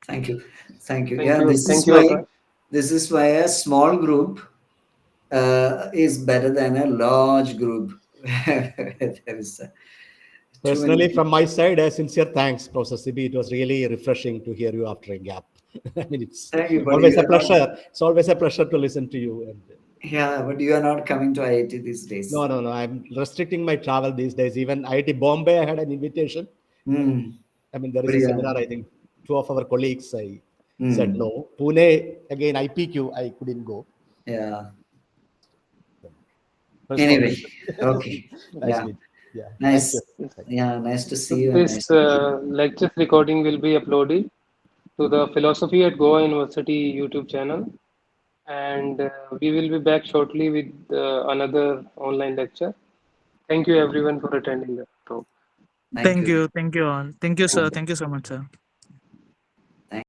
Thank you. Thank you. Thank Yeah, you. this Thank is you, why Akash. a small group is better than a large group. There is too many Personally, people. from my side, a sincere thanks, Professor Siby. It was really refreshing to hear you after a gap. I mean, it's Thank you, but always you a are not. pleasure. It's always a pleasure to listen to you. And Yeah, but you are not coming to IIT these days. no, no, no. I'm restricting my travel these days. Even IIT Bombay, I had an invitation. Hmm. I mean, there is But a yeah. seminar. I think two of our colleagues, I said Hmm. no. Pune, again, IPQ, I couldn't go. Yeah. First of all, Anyway, okay. nice Yeah. meeting. Yeah, thank you. Nice. Thank you. Yeah, nice to So see you and this nice to meet you. lecture recording will be uploaded to the Philosophy at Goa University YouTube channel, and we will be back shortly with another online lecture. Thank you everyone for attending the talk. Thank Thank you. you. Thank you all. Thank you, sir. Yeah. Thank you so much, sir.